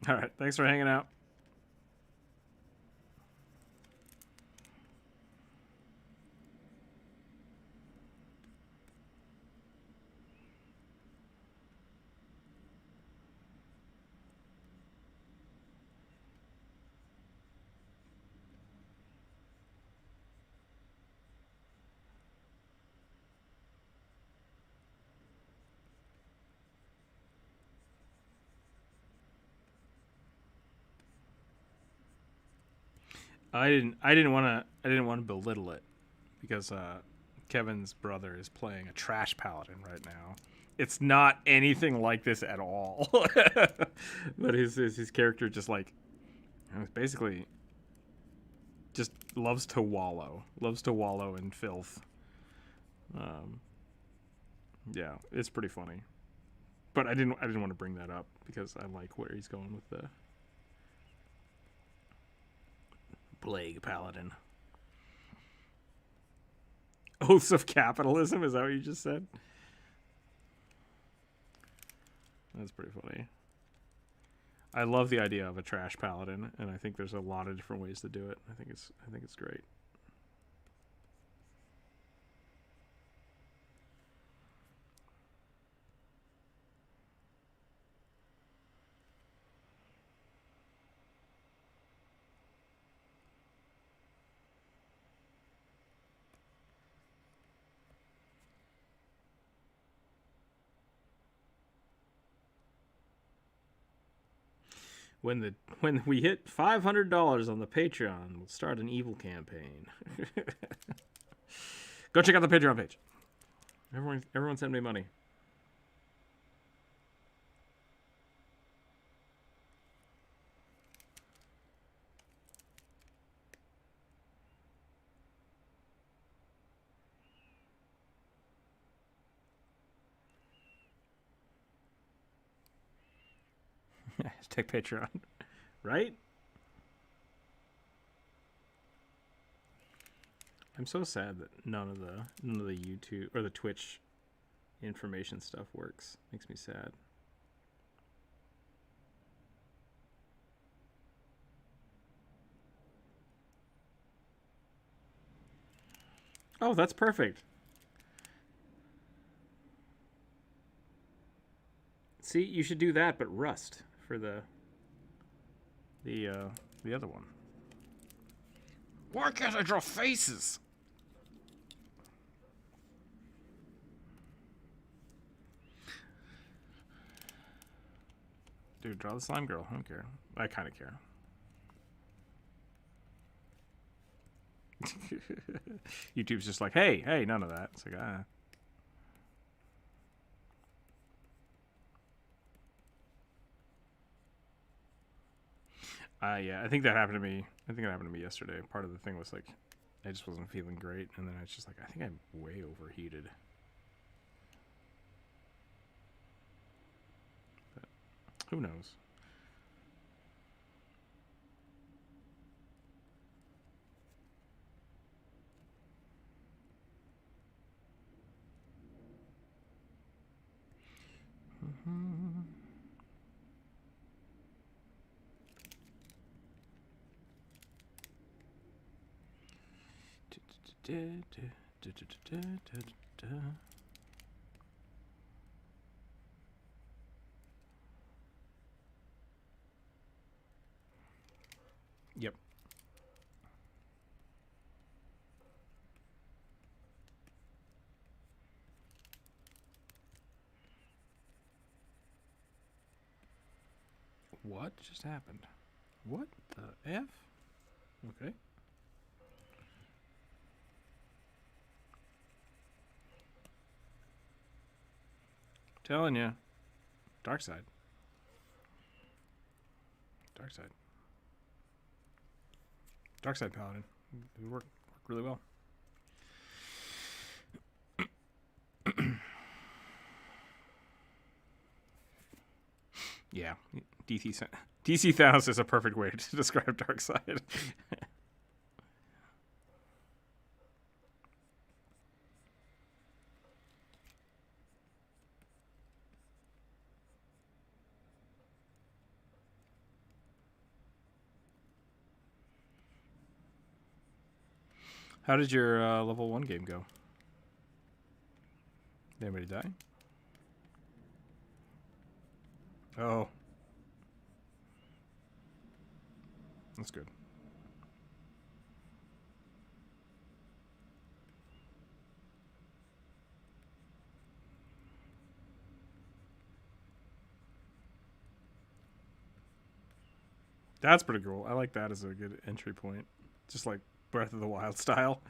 All right, thanks for hanging out. I didn't want to belittle it because Kevin's brother is playing a trash paladin right now. It's not anything like this at all. But his character just like basically just loves to wallow in filth. Yeah, it's pretty funny. But I didn't want to bring that up because I like where he's going with the Plague Paladin. Oaths of capitalism? Is that what you just said? That's pretty funny. I love the idea of a trash paladin, and I think there's a lot of different ways to do it. I think it's great. When we hit $500 on the Patreon, we'll start an evil campaign. Go check out the Patreon page. Everyone send me money. Hashtag Patreon. Right? I'm so sad that none of the YouTube or the Twitch information stuff works. Makes me sad. Oh, that's perfect. See, you should do that, but Rust for the other one. Why can't I draw faces? Dude, draw the slime girl. I don't care. I kind of care. YouTube's just like, hey, none of that. It's like, ah. Yeah, I think that happened to me. I think it happened to me yesterday. Part of the thing was like, I just wasn't feeling great, and then I was just like, I think I'm way overheated. But who knows? Yep. What just happened? What the F? Okay. Telling you. Dark side. Dark side. Dark side paladin. It would work really well. Yeah. DC Thanos is a perfect way to describe dark side. How did your level 1 game go? Did anybody die? Oh. That's good. That's pretty cool. I like that as a good entry point. Just like Breath of the Wild style.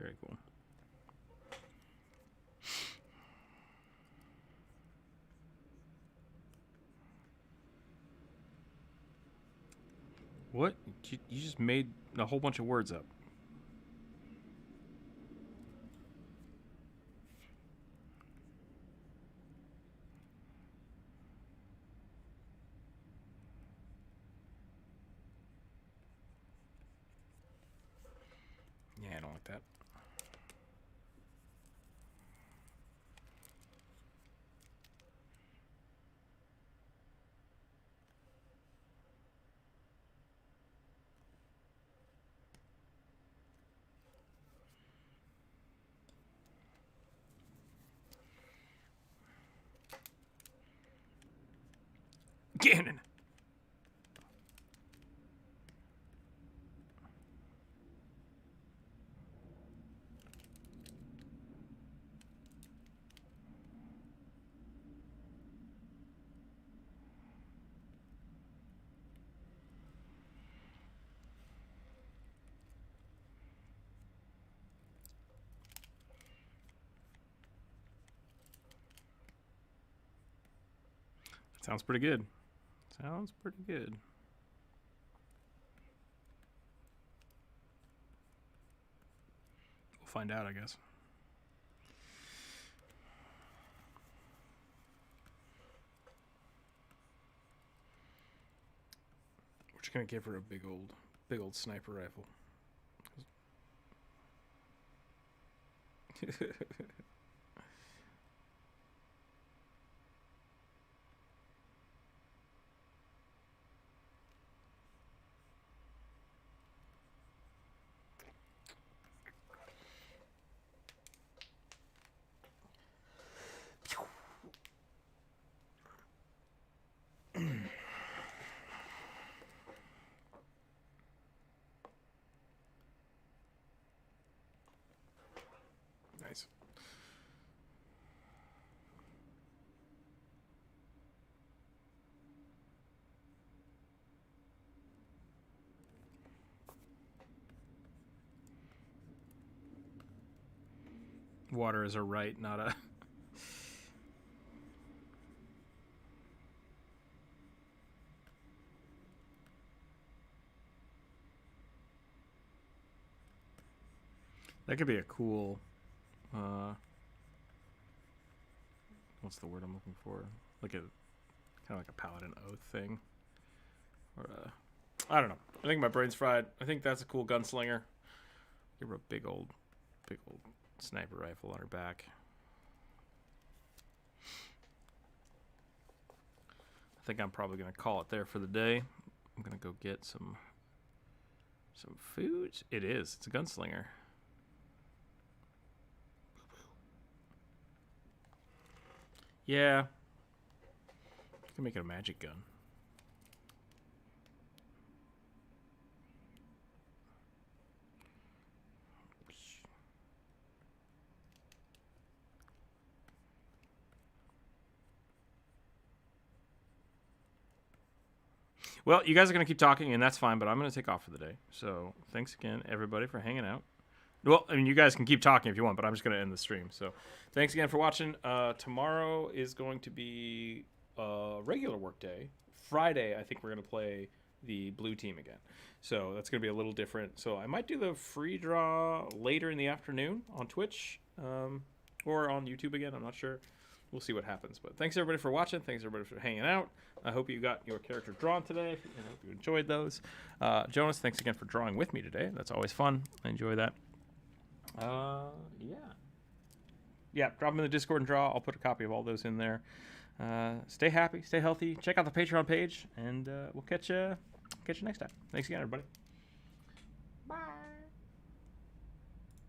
Very cool. What? You just made a whole bunch of words up. Yeah, I don't like that. Gannon. Sounds pretty good. Sounds pretty good. We'll find out, I guess. We're just gonna give her a big old sniper rifle. Nice. Water is a right, not a... That could be a cool... what's the word I'm looking for? Like a... kind of like a Paladin Oath thing. Or I don't know. I think my brain's fried. I think that's a cool gunslinger. Give her a big old sniper rifle on her back. I think I'm probably gonna call it there for the day. I'm gonna go get some food. It is. It's a gunslinger. Yeah. I can make it a magic gun. Well, you guys are going to keep talking, and that's fine, but I'm going to take off for the day. So thanks again, everybody, for hanging out. Well, I mean, you guys can keep talking if you want, but I'm just going to end the stream. So thanks again for watching. Tomorrow is going to be a regular work day. Friday, I think we're going to play the blue team again. So that's going to be a little different. So I might do the free draw later in the afternoon on Twitch or on YouTube again. I'm not sure. We'll see what happens. But thanks, everybody, for watching. Thanks, everybody, for hanging out. I hope you got your character drawn today. I hope you enjoyed those. Jonas, thanks again for drawing with me today. That's always fun. I enjoy that. Yeah, drop them in the Discord and draw. I'll put a copy of all those in there. Stay happy, stay healthy. Check out the Patreon page, and we'll catch you next time. Thanks again, everybody. Bye.